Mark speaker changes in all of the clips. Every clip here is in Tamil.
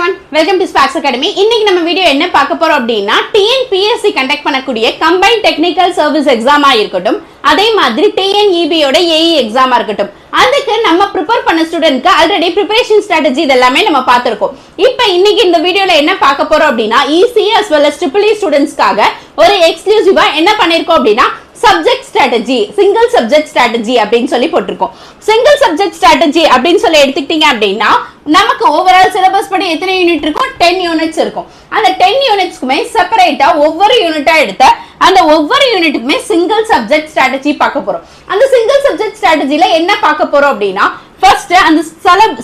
Speaker 1: everyone, welcome to Sparks Academy. இன்னைக்கு நம்ம வீடியோ என்ன பார்க்க போறோம் அப்படின்னா TNPSC கண்டக்ட் பண்ணக்கூடிய கம்பைன்ட் டெக்னிக்கல் சர்வீஸ் எக்ஸாமா இருக்கட்டும், அதே மாதிரி TNEB யோட AE எக்ஸாமா இருக்கட்டும், அதுக்கு நம்ம ப்ரிப்பேர் பண்ண ஸ்டூடெண்ட்க்கு ஆல்ரெடி ப்ரிப்பரேஷன் ஸ்ட்ராட்டஜி இதெல்லாமே நம்ம பார்த்திருக்கோம். இப்போ இன்னைக்கு இந்த வீடியோல என்ன பார்க்க போறோம் அப்படின்னா EC as well as EEE ஸ்டூடெண்ட்ஸ்க்காக ஒரு எக்ஸ்க்ளூசிவா என்ன பண்ணிருக்கோம் அப்படின்னா subject strategy, single subject strategy அப்படின்னு சொல்லி போட்டிருக்கோம். சிங்கிள் சப்ஜெக்ட் ஸ்ட்ராட்டஜி அப்படின்னு சொல்லி எடுத்துக்கிட்டீங்க அப்படின்னா நமக்கு ஓவரால் சிலபஸ் படி எத்தனை யூனிட் இருக்கும்? 10 யூனிட்ஸ் இருக்கும். அந்த 10 யூனிட்ஸ்க்குமே செப்பரேட்டா ஒவ்வொரு யூனிட்டா எடுத்து அந்த ஒவ்வொரு யூனிட்டுக்குமே சிங்கிள் சப்ஜெக்ட் ஸ்ட்ராட்டஜி பார்க்க போறோம். அந்த சிங்கிள் சப்ஜெக்ட் ஸ்ட்ராட்டஜில என்ன பார்க்க போறோம் அப்படின்னா ஃபர்ஸ்ட் அந்த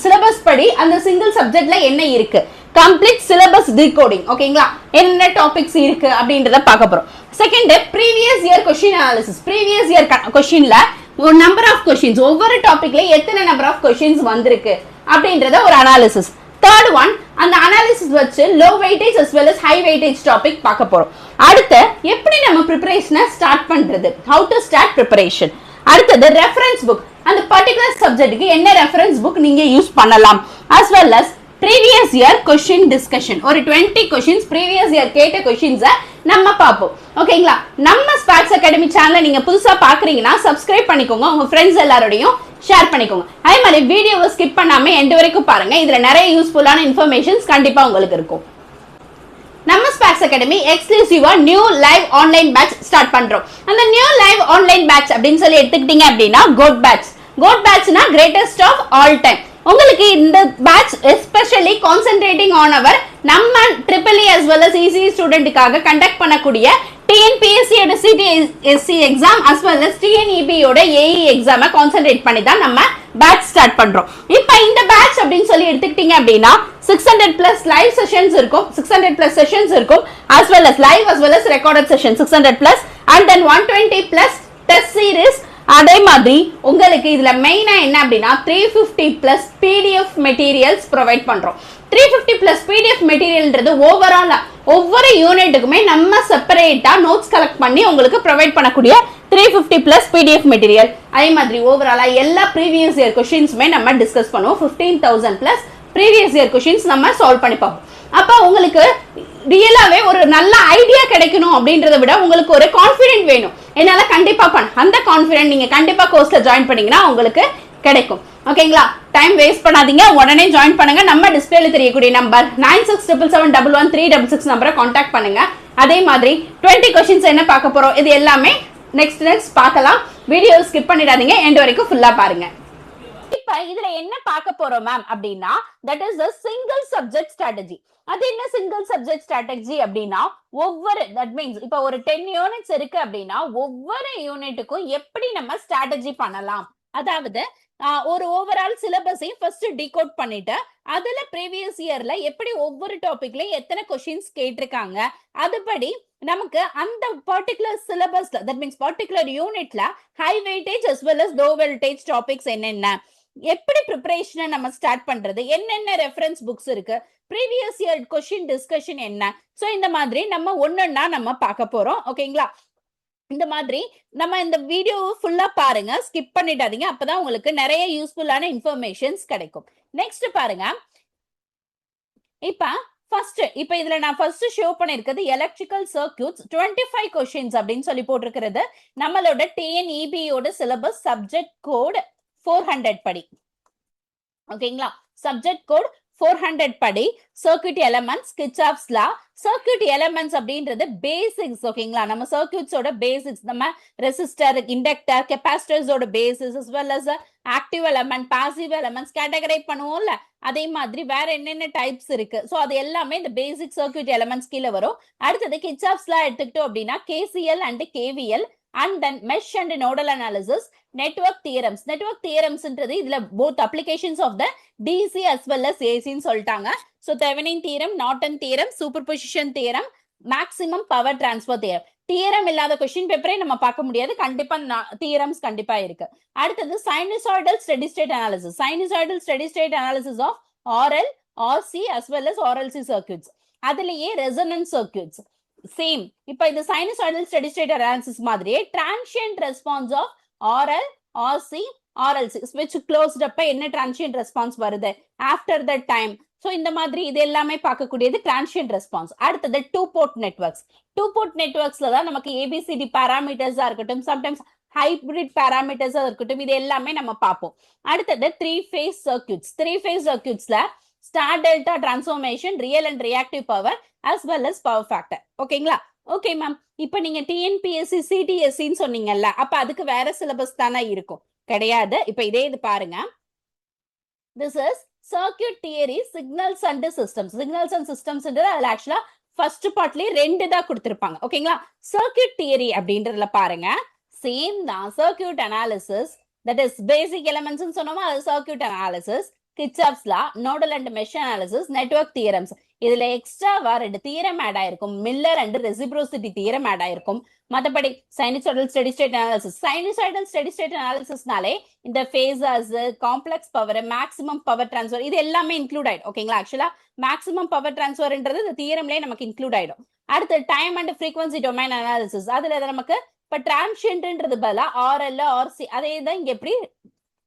Speaker 1: சிலபஸ் படி அந்த சிங்கிள் சப்ஜெக்ட்ல என்ன இருக்கு, கம்ப்ளீட் சிலபஸ் டிகோடிங், ஓகேங்களா, என்ன டாபிக்ஸ் இருக்கு அப்படின்றத பார்க்க போறோம். Second, previous year question analysis. Previous year கொஸ்டின்ல ஒரு நம்பர் ஆஃப் கொஸ்டின்ஸ், ஒவ்வொரு டாபிக்ல எத்தனை நம்பர் ஆஃப் கொஸ்டின்ஸ் வந்திருக்கு அப்படின்றத ஒரு அனாலிசிஸ். தேர்ட் ஒன், அந்த அனாலிசிஸ் வச்சு low weightage as well as high weightage topic பார்க்க போறோம். அடுத்து எப்படி நம்ம ப்ரிப்பரேஷனை ஸ்டார்ட் பண்றது, how to start preparation. அடுத்தது ரெஃபரன்ஸ் புக், அந்த பர்டிகுலர் சப்ஜெக்ட்டுக்கு என்ன ரெஃபரன்ஸ் புக் நீங்க யூஸ் பண்ணலாம், as well as previous year question discussion. ஒரு 20 questions previous year கேட்ட questions நம்ம பார்ப்போம். ஓகேங்களா, நம்ம ஸ்பார்க்ஸ் அகாடமி சேனலை நீங்க புதுசா பாக்குறீங்கன்னா சப்ஸ்கிரைப் பண்ணிக்கோங்க, உங்க ஃப்ரெண்ட்ஸ் எல்லாரோடையும் ஷேர் பண்ணிக்கோங்க. அதே மாதிரி வீடியோவை ஸ்கிப் பண்ணாம எண்ட் வரைக்கும் பாருங்க, இதுல நிறைய யூஸ்ஃபுல்லான இன்ஃபர்மேஷன்ஸ் கண்டிப்பா உங்களுக்கு இருக்கும். நம்ம ஸ்பார்க்ஸ் அகாடமி எக்ஸ்க்ளூசிவா new live online batch start பண்றோம். அந்த நியூ லைவ் ஆன்லைன் பேட்ச் அப்படின்னு சொல்லி எடுத்துக்கிட்டீங்க அப்படின்னா கோட் பேட்ச். கோட் பேட்ச்னா கிரேட்டஸ்ட் ஆஃப் ஆல் டைம். உங்களுக்கு இந்த batch especially concentrating on our நம்ம EEE as well as EC ஸ்டூடெண்ட்டுக்காக கண்டக்ட் பண்ணக்கூடிய TNPSC யோட CTSC exam as well as TNEB யோட AE எக்ஸாமை கான்சென்ட்ரேட் பண்ணி தான் நம்ம பேட்ச் ஸ்டார்ட் பண்றோம். இப்போ இந்த பேட்ச் அப்படின்னு சொல்லி எடுத்துக்கிட்டீங்க அப்படின்னா 600+ லைவ் செஷன்ஸ் இருக்கும், 600+ செஷன்ஸ் இருக்கும், as well as live as well as recorded session 600+ and then 120+ test series. அதே மாதிரி உங்களுக்கு இதுல மெயினா என்ன அப்படின்னா 350+ PDF மெட்டீரியல்ஸ் ப்ரொவைட் பண்றோம். 350+ PDF மெட்டீரியல்ன்றது ஓவராலா ஒவ்வொரு யூனிட்டுக்குமே நம்ம செப்பரேட்டா நோட்ஸ் கலெக்ட் பண்ணி உங்களுக்கு ப்ரொவைட் பண்ணக்கூடிய 350+ PDF மெட்டீரியல். அதே மாதிரி ஓவராலா எல்லா ப்ரீவியஸ் இயர் கொஸ்டின்ஸுமே நம்ம டிஸ்கஸ் பண்ணுவோம். 15,000+ ப்ரீவியஸ் இயர் கொஸ்டின்ஸ் நம்ம சால்வ் பண்ணி பார்ப்போம். அப்ப உங்களுக்கு ரியலாவே ஒரு நல்ல ஐடியா கிடைக்கணும் அப்படின்றத விட உங்களுக்கு ஒரு கான்ஃபிடென்ட் வேணும், என்னால கண்டிப்பா அந்த கான்ஃபிடென்ட் நீங்க கண்டிப்பா கோர்ஸ்ல ஜாயின் பண்ணீங்கன்னா உங்களுக்கு கிடைக்கும். ஓகேங்களா, டைம் வேஸ்ட் பண்ணாதீங்க, உடனே ஜாயின் பண்ணுங்க. நம்ம டிஸ்பிளேல தெரியக்கூடிய நம்பர் 9677711366 நம்பரை கான்டாக்ட் பண்ணுங்க. அதே மாதிரி 20 கொஸ்டின்ஸ் என்ன பார்க்க போறோம் இது எல்லாமே நெக்ஸ்ட் பார்க்கலாம். வீடியோ ஸ்கிப் பண்ணிடாதீங்க, எண்ட் வரைக்கும் ஃபுல்லா பாருங்க. இப்ப இதுல என்ன பார்க்க போறோம் மேம் அப்படின்னா that is a single subject strategy. அது என்ன சிங்கிள் சப்ஜெக்ட் ஸ்ட்ராட்டஜி அப்படின்னா ஒவ்வொரு தட் மீன்ஸ் இப்ப ஒரு 10 யூனிட்ஸ் இருக்கு அப்படின்னா ஒவ்வொரு யூனிட்டுக்கும் எப்படி நம்ம ஸ்ட்ராட்டஜி பண்ணலாம், அதாவது ஒரு ஓவரால் சிலபஸையும் ஃபர்ஸ்ட் டிகோட் பண்ணிட்டு அதுல ப்ரீவியஸ் இயர்ல எப்படி ஒவ்வொரு டாபிக்லயும் எத்தனை கொஸ்டின்ஸ் கேட்டிருக்காங்க, அதுபடி நமக்கு அந்த பர்டிகுலர் சிலபஸ்ல தட் மீன்ஸ் பர்டிகுலர் யூனிட்ல high weightage as well as low weightage topics என்னென்ன, எப்படி ப்ரிப்பரேஷனை நம்ம ஸ்டார்ட் பண்றது, என்னென்ன ரெஃபரன்ஸ் புக்ஸ் இருக்கு, ப்ரீவியஸ் இயர் கொஸ்டின் டிஸ்கஷன் என்ன, சோ இந்த மாதிரி நம்ம ஒன்னொன்னா நம்ம பார்க்க போறோம். ஓகேங்களா, இந்த மாதிரி நம்ம இந்த வீடியோ ஃபுல்லா பாருங்க, ஸ்கிப் பண்ணிடாதீங்க, அப்பதான் உங்களுக்கு நிறைய யூஸ்ஃபுல்லான இன்ஃபர்மேஷன்ஸ் கிடைக்கும். நெக்ஸ்ட் பாருங்க, இப்ப இதுல நான் ஃபர்ஸ்ட் ஷோ பண்ணிருக்கிறது எலக்ட்ரிக்கல் சர்க்யூட்ஸ் 25 கொஸ்டின்ஸ் அப்படின்னு சொல்லி போட்டிருக்கிறது நம்மளோட TNEB யோட சிலபஸ் சப்ஜெக்ட் கோட் 400 படி. ஓகேங்களா, சப்ஜெக்ட் கோட் 400 படி circuit elements, Kirchhoff's law. Circuit elements அப்படின்றது பேசிக்ஸ். ஓகேங்களா, நம்ம சர்க்யூட்ஸோட பேசிக்ஸ், நம்ம ரெசிஸ்டர், இண்டக்டர், கெபாசிட்டர்ஸோட basics as well as active element, passive elements categorize பண்ணுவோம்ல, அதே மாதிரி வேற என்னென்ன டைப்ஸ் இருக்கு, சோ அது எல்லாமே இந்த பேசிக் சர்க்யூட் எலிமெண்ட்ஸ் கீழே வரும். அடுத்தது கிர்ச்சாஃப்ஸ் லா எடுத்துக்கிட்டோம் அப்படின்னா KCL and KVL and then mesh and nodal analysis, network theorems. Network theorems ன்றது இதுல both applications of the DC as well as AC ன்னு சொல்லிட்டாங்க. So Thevenin theorem, Norton theorem, superposition theorem, maximum power transfer theorem. Theorem இல்லாத கொஸ்டின் பேப்பரே நம்ம பார்க்க முடியாது, கண்டிப்பா தியரம்ஸ் கண்டிப்பா இருக்கு. அடுத்தது sinusoidal steady state analysis. Sinusoidal steady state analysis of RL, RC as well as RLC circuits. அதுலயே ரெசோனன்ஸ் சர்க்யூட்ஸ் சேம். இப்ப இந்த சைனசாய்டல் ஸ்டெடி ஸ்டேட் அனாலிசிஸ் மாதிரியே transient response of RL, RC, RLC switch closed அப்ப என்ன transient response வருது, after that time சோ இந்த மாதிரி இது எல்லாமே பார்க்கக்கூடியது டிரான்சியன்ட் ரெஸ்பான்ஸ். அடுத்தது two port networks. Two port நெட்வொர்க்ஸ்ல தான் நமக்கு ஏபிசிடி பாராமீட்டர்ஸா இருக்கட்டும், சம்டைம்ஸ் ஹைபிரிட் பாராமீட்டர்ஸா இருக்கட்டும், இது எல்லாமே நம்ம பார்ப்போம். அடுத்தது three phase circuits. Three phase சர்க்யூட்ஸ்ல star delta transformation, real and reactive power as well as power factor. ஓகேங்களா? ஓகே மேம், இப்போ நீங்க டிஎன்பிஎஸ்சி சிடிஎஸ்சின்னு சொன்னீங்கல்ல, அப்ப அதுக்கு வேற சிலபஸ் தானே இருக்கும்? கிடையாது. இப்ப இதே இது பாருங்க. This is circuit theory, signals and systems. Signals and சிஸ்டம்ஸ்ன்றது அதுல ஆக்சுவலா ஃபர்ஸ்ட் பார்ட்லயே ரெண்டு தான் கொடுத்திருப்பாங்க. ஓகேங்களா? சர்க்யூட் தியரி அப்படின்றதுல பாருங்க, சேம் தான். Circuit analysis, that is basic elements சொன்னோமா, அது circuit analysis, Kirchhoff's law, nodal and mesh analysis, network theorems. இதுல எக்ஸ்ட்ராவா ரெண்டு தியரம் ஆட் ஆயிருக்கும். Miller and reciprocity theorem add ஆயிருக்கும். மத்தபடி sinusoidal steady state analysis. Sinusoidal steady state அனாலிசிஸ்னாலே இந்த phasors, complex power, maximum power transfer, இது எல்லாமே இன்க்ளூட் ஆயிடும். ஓகேங்களா? ஆக்சுவலா மேக்ஸிமம் பவர் டிரான்ஸ்ஃபர்ன்றது இந்த தியரம்லயே நமக்கு இன்க்ளூட் ஆயிடும். அடுத்து time and frequency domain analysis. அதுல நமக்கு இப்ப டிரான்சியன்ட்ன்றது பதிலா ஆர்எல் ஆர்சி, அதே தான் இங்க எப்படி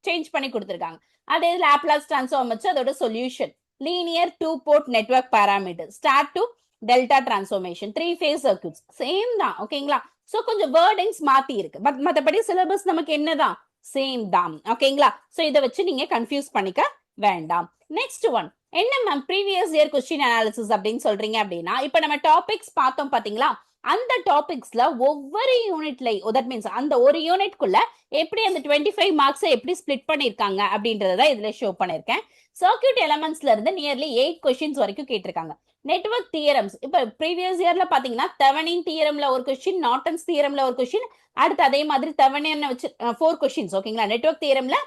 Speaker 1: சேஞ்ச் பண்ணி கொடுத்திருக்காங்க. அதே லாப்லாஸ் டிரான்ஸ்ஃபார்ம் வச்சு அதோட solution. Linear two port network parameter, star to delta transformation, three phase circuits, same தான். ஓகேங்களா? சோ கொஞ்சம் வேர்டிங்ஸ் மாத்தி இருக்கு, பட் மத்தபடி சிலபஸ் நமக்கு என்னதான், சேம் தான். ஓகேங்களா? சோ இதை வச்சு நீங்க கன்ஃபியூஸ் பண்ணிக்க வேண்டாம். நெக்ஸ்ட் ஒன் என்ன ma'am, previous year question analysis அப்படின்னு சொல்றீங்க அப்படின்னா, இப்ப நம்ம டாபிக்ஸ் பார்த்தோம் பாத்தீங்களா, அந்த டாபிக்ஸ்ல ஒவ்வொரு யூனிட்ல, தட் மீன்ஸ் அந்த ஒரு யூனிட்குள்ள எப்படி அந்த 25 மார்க்ஸ் எப்படி ஸ்பிளிட் பண்ணிருக்காங்க அப்படின்றத இதுல ஷோ பண்ணிருக்கேன். சர்க்யூட் எலமெண்ட்ஸ்ல இருந்து நியர்லி 8 கொஸ்டின்ஸ் வரைக்கும் கேட்டிருக்காங்க. நெட்வொர்க் தியரம்ஸ், இப்ப ப்ரீவியஸ் இயர்ல பாத்தீங்கன்னா தெவனின் தியரம்ல ஒரு கொஸ்டின், நார்டன்ஸ் தியரம்ல ஒரு கொஸ்டின், அடுத்து அதே மாதிரி தெவனின் வச்சு 4 கொஸ்டின்ஸ். ஓகேங்களா? நெட்வொர்க் தியரம்ல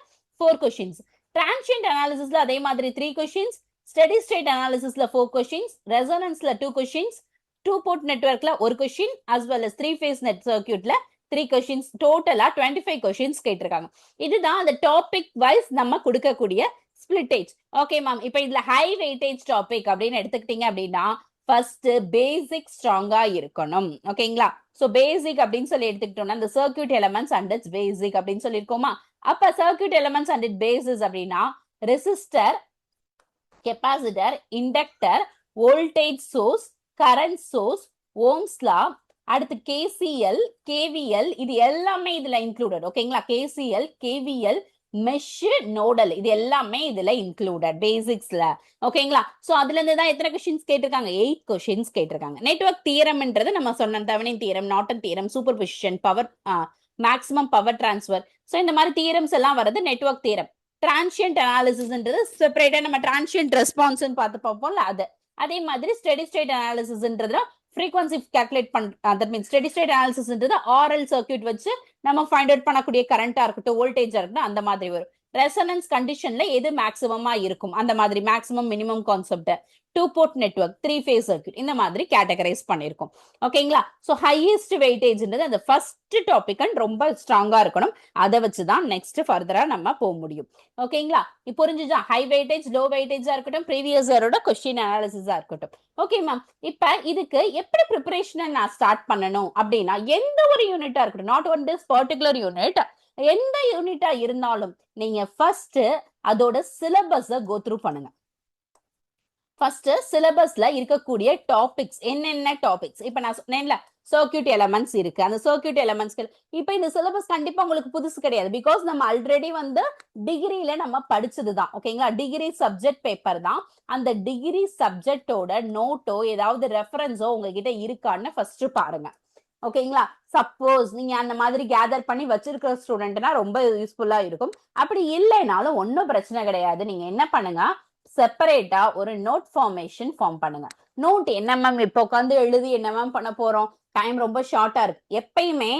Speaker 1: 4 கொஸ்டின்ஸ், டிரான்சியன்ட் அனாலிசிஸ்ல அதே மாதிரி 3 கொஸ்டின்ஸ், ஸ்டெடி ஸ்டேட் அனாலிசிஸ்ல 4 கொஸ்டின்ஸ், ரெசோனன்ஸ்ல 2 கொஸ்டின்ஸ், டூ போர்ட் நெட்வொர்க்ல ஒரு question, as well as three phase net சர்க்யூட்ல 3 கொஸ்டின்ஸ், டோட்டலா 25 கொஸ்டின்ஸ் கேட்டிருக்காங்க. இதுதான் அந்த டாபிக் வைஸ் நம்ம கொடுக்கக்கூடிய ஸ்பிளிட்டேஜ். ஓகே மேம், இப்போ இதுல ஹை வெயிட்டேஜ் டாபிக் அப்படின்னு எடுத்துக்கிட்டீங்க அப்படின்னா, ஃபர்ஸ்ட் பேசிக் ஸ்ட்ராங்கா இருக்கணும். ஓகேங்களா? சோ பேசிக் அப்படின்னு சொல்லி எடுத்துக்கிட்டோம்னா, இந்த circuit elements and its basic அப்படின்னு சொல்லியிருக்கோமா, அப்ப circuit elements and it basis அப்படின்னா resistor, capacitor, inductor, voltage source, current source, Ohm's law, அடுத்து கேசிஎல், கேவிஎல், இது எல்லாமே இதுல இன்க்ளூடட். ஓகேங்களா? கேசிஎல், கேவிஎல், மெஷ், நோடல், இது எல்லாமே இதுல இன்க்ளூடட் பேசிக்ஸ்ல. ஓகேங்களா? சோ அதுல இருந்து தான் எத்தனை கொஸ்டின்ஸ் கேட்டிருக்காங்க, 8 கொஸ்டின்ஸ் கேட்டிருக்காங்க. நெட்வொர்க் தியரம்ன்றது நம்ம சொன்ன Thevenin theorem, Norton theorem, superposition, power, maximum power transfer, so இந்த மாதிரி தியரம்ஸ் எல்லாம் வருது நெட்வொர்க் தியரம். டிரான்சியன்ட் அனாலிசிஸ்ன்றது செப்பரேட்டா நம்ம டிரான்சியன்ட் ரெஸ்பான்ஸ் பார்த்து பார்ப்போம்ல, அது. அதே மாதிரி ஸ்டெடி ஸ்டேட் அனாலிசிஸ்ன்றதுல frequency calculate that means steady state analysis ன்றது RL சர்க்யூட் வச்சு நம்ம ஃபைண்ட் அவுட் பண்ணக்கூடிய கரண்டா இருக்கட்டும், வோல்டேஜா இருக்கட்டும், அந்த மாதிரி வரும். ரெசனன்ஸ் கண்டிஷன்ல எது மேக்ஸிமமா இருக்கும், அந்த மாதிரி maximum minimum concept, two port network, three phase circuit, இந்த மாதிரி கேட்டகரைஸ் பண்ணிருக்கோம். ஓகேங்களா? சோ ஹையஸ்ட் வெயிட்டேஜ்ன்றது அந்த ஃபர்ஸ்ட் டாபிக் அண்ட் ரொம்ப ஸ்ட்ராங்கா இருக்கணும். அதை வச்சுதான் நெக்ஸ்ட் ஃபர்தரா நம்ம போக முடியும். ஓகேங்களா? இப்போ புரிஞ்சுச்சா? ஹை வெயிட்டேஜ், லோ வெயிட்டேஜா இருக்கட்டும், ப்ரீவியஸ் இயரோட கொஸ்டின் அனாலிசிஸா இருக்கட்டும். ஓகே மேம், இப்ப இதுக்கு எப்படி ப்ரிப்பரேஷனை நான் ஸ்டார்ட் பண்ணணும் அப்படின்னா, எந்த ஒரு யூனிட்டா இருக்கட்டும், not one this particular unit, எந்த யூனிட்டா இருந்தாலும் நீங்க ஃபர்ஸ்ட் அதோட சிலபஸ கோ த்ரூ பண்ணுங்க. ஃபர்ஸ்ட் சிலபஸ்ல இருக்கக்கூடிய டாபிக்ஸ் என்னென்ன டாபிக்ஸ், இப்ப நான் சொன்னேன்ல சர்க்யூட் எலமெண்ட்ஸ் இருக்கு, அந்த சர்க்யூட் எலமெண்ட்ஸ்க்கு இப்ப இந்த சிலபஸ் கண்டிப்பா உங்களுக்கு புதுசு கிடையாது. பிகாஸ் நம்ம ஆல்ரெடி வந்து டிகிரியில நம்ம படிச்சதுதான். ஓகேங்களா? டிகிரி சப்ஜெக்ட் பேப்பர் தான். அந்த டிகிரி சப்ஜெக்டோட நோட்டோ ஏதாவது ரெஃபரன்ஸோ உங்ககிட்ட இருக்கான்னு ஃபர்ஸ்ட் பாருங்க. ஓகேங்களா? சப்போஸ் நீங்க அந்த மாதிரி கேதர் பண்ணி வச்சிருக்கிற ஸ்டூடெண்ட்னா ரொம்ப யூஸ்ஃபுல்லா இருக்கும். அப்படி இல்லைனாலும் ஒன்னும் பிரச்சனை கிடையாது. நீங்க என்ன பண்ணுங்க, செப்பரேட்டா ஒரு நோட் ஃபார்மேஷன் ஃபார்ம் பண்ணுங்க. நோட் என்ன மேம் இப்ப உட்காந்து எழுதி என்ன மேம் பண்ண போறோம், டைம் ரொம்ப ஷார்ட்டா இருக்கு. எப்பயுமே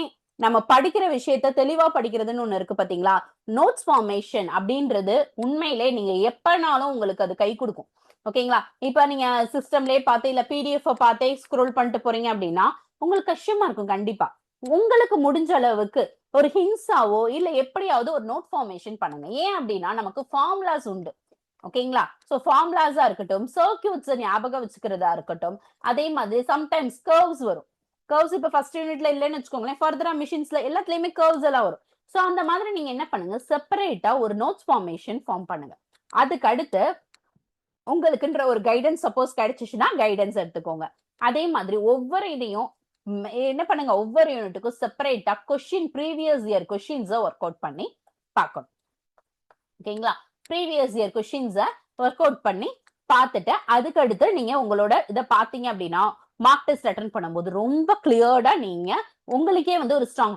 Speaker 1: நம்ம படிக்கிற விஷயத்த தெளிவா படிக்கிறதுன்னு ஒண்ணு இருக்கு பாத்தீங்களா, நோட்ஸ் ஃபார்மேஷன் அப்படின்றது உண்மையிலே நீங்க எப்பனாலும் உங்களுக்கு அது கை கொடுக்கும். ஓகேங்களா? இப்ப நீங்க சிஸ்டம்லயே பார்த்து இல்ல பிடிஎஃப் பார்த்தே ஸ்க்ரோல் பண்ணிட்டு போறீங்க அப்படின்னா உங்களுக்கு கஷ்டமா இருக்கும். கண்டிப்பா உங்களுக்கு முடிஞ்ச அளவுக்கு ஒரு ஹின்ஸாவோ இல்ல எப்படியாவது ஒரு நோட் ஃபார்மேஷன் பண்ணுங்க. ஏன் அப்படின்னா நமக்கு ஃபார்முலாஸ் உண்டு. ஓகேங்களா? சோ ஃபார்முலாஸா இருக்கட்டும், சர்க்யூட்ஸ் ஞாபகம் வச்சுக்கிறதா இருக்கட்டும், அதே மாதிரி சம்டைம்ஸ் கர்வ்ஸ் வரும். கர்வ்ஸ் இப்ப ஃபர்ஸ்ட் யூனிட்ல இல்லைன்னு வச்சுக்கோங்களேன், ஃபர்தரா மிஷின்ஸ்ல எல்லாத்துலயுமே கர்வ்ஸ் எல்லாம் வரும். சோ அந்த மாதிரி நீங்க என்ன பண்ணுங்க, செப்பரேட்டா ஒரு நோட்ஸ் ஃபார்மேஷன் ஃபார்ம் பண்ணுங்க. அதுக்கு அடுத்து உங்களுக்குன்ற ஒரு கைடன்ஸ் சப்போஸ் கிடைச்சிச்சுன்னா கைடன்ஸ் எடுத்துக்கோங்க. அதே மாதிரி ஒவ்வொரு இதையும் என்ன பண்ணுங்க, ஒவ்வொரு யூனிட்டுக்கும் செப்பரேட்டா கொஸ்டின் ப்ரீவியஸ் இயர் கொஸ்டின்ஸை ஒர்க் அவுட் பண்ணி பார்க்கணும். ஓகேங்களா? ப்ரீவியஸ் இயர் கொஸ்டின்ஸை ஒர்க் அவுட் பண்ணி பார்த்துட்டு அதுக்கு அடுத்து நீங்க உங்களோட இதை பார்த்தீங்க அப்படின்னா மார்க் டெஸ்ட் அட்டன் பண்ணும்போது ரொம்ப கிளியர்டா நீங்க உங்களுக்கே வந்து ஒரு ஸ்ட்ராங்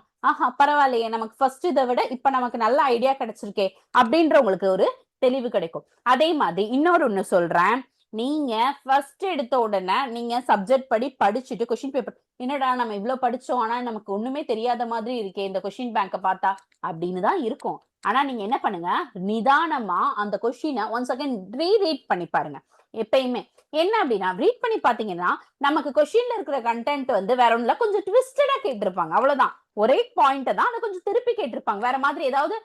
Speaker 1: பரவாயில்லையே, நமக்கு ஃபர்ஸ்ட் இதை விட இப்ப நமக்கு நல்ல ஐடியா கிடைச்சிருக்கே அப்படின்ற உங்களுக்கு ஒரு தெளிவு கிடைக்கும். அதே மாதிரி இன்னொரு ஒண்ணு சொல்றேன், நீங்க ஃபர்ஸ்ட் எடுத்த உடனே நீங்க சப்ஜெக்ட் படி படிச்சுட்டு கொஸ்டின் பேப்பர் என்னடா நம்ம இவ்வளவு படிச்சோம் ஆனா நமக்கு ஒண்ணுமே தெரியாத மாதிரி இருக்கே இந்த கொஸ்டின் பேங்கை பார்த்தா அப்படின்னு தான் இருக்கும். ஆனா நீங்க என்ன பண்ணுங்க, நிதானமா அந்த கொஸ்டினை ஒன்ஸ் அகைன் ரீரீட் பண்ணி பாருங்க. எப்பயுமே என்ன அப்படின்னா ரீட் பண்ணி பாத்தீங்கன்னா நமக்கு கொஸ்டின்ல இருக்கிற கண்டென்ட் வந்து வேற ஒண்ணுல கொஞ்சம் ட்விஸ்டடா கேட்டிருப்பாங்க, அவ்வளவுதான். ஒரே பாயிண்ட் தான் அதை கொஞ்சம் திருப்பி கேட்டிருப்பாங்க, வேற மாதிரி ஏதாவது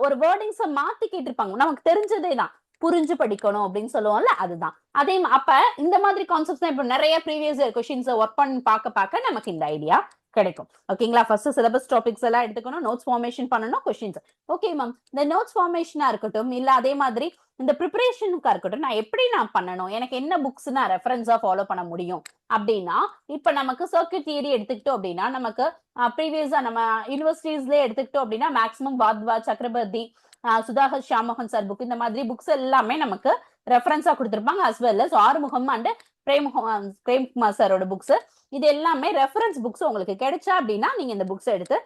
Speaker 1: ஒரு வேர்டிங்ஸை மாத்தி கேட்டிருப்பாங்க. நமக்கு தெரிஞ்சதே தான் புரிஞ்சு படிக்கணும் அப்படின்னு சொல்லுவோம்ல, அதுதான். அதே அப்ப இந்த மாதிரி கான்செப்ட்ஸ் தான் இப்ப நிறைய ப்ரீவியஸ் இயர் கொஸ்டின்ஸ் ஒர்க் பண்ணி பார்க்க நமக்கு இந்த ஐடியா கிடைக்கும். ஓகேங்களா? ஃபர்ஸ்ட் சிலபஸ் டாபிக்ஸ் எல்லாம் எடுத்துக்கணும், நோட்ஸ் ஃபார்மேஷன் பண்ணணும், கொஸ்டின்ஸ். ஓகே மேம், இந்த நோட்ஸ் ஃபார்மேஷனா இருக்கட்டும் இல்ல அதே மாதிரி இந்த ப்ரிப்பரேஷனுக்கா இருக்கட்டும் நான் எப்படி நான் பண்ணணும், எனக்கு என்ன புக்ஸ் நான் ரெஃபரன்ஸா ஃபாலோ பண்ண முடியும் அப்படின்னா, இப்ப நமக்கு சர்க்கியூட் தியரி எடுத்துக்கிட்டோம் அப்படின்னா நமக்கு ப்ரீவியஸா நம்ம யூனிவர்சிட்டிஸ்ல எடுத்துக்கிட்டோம் அப்படின்னா மேக்ஸிமம் வாத்வா, சக்கரவர்த்தி, சுதாகர் ஷியாமோகன் சார் புக், இந்த மாதிரி புக்ஸ் எல்லாமே நமக்கு ரெஃபரன்ஸா கொடுத்திருப்பாங்க. As well as Arumugam and Premkumar சாரோட புக்ஸ், இது எல்லாமே ரெஃபரன்ஸ் புக்ஸ் உங்களுக்கு கிடைச்சா அப்படின்னா நீங்க இந்த புக்ஸ் எடுத்து.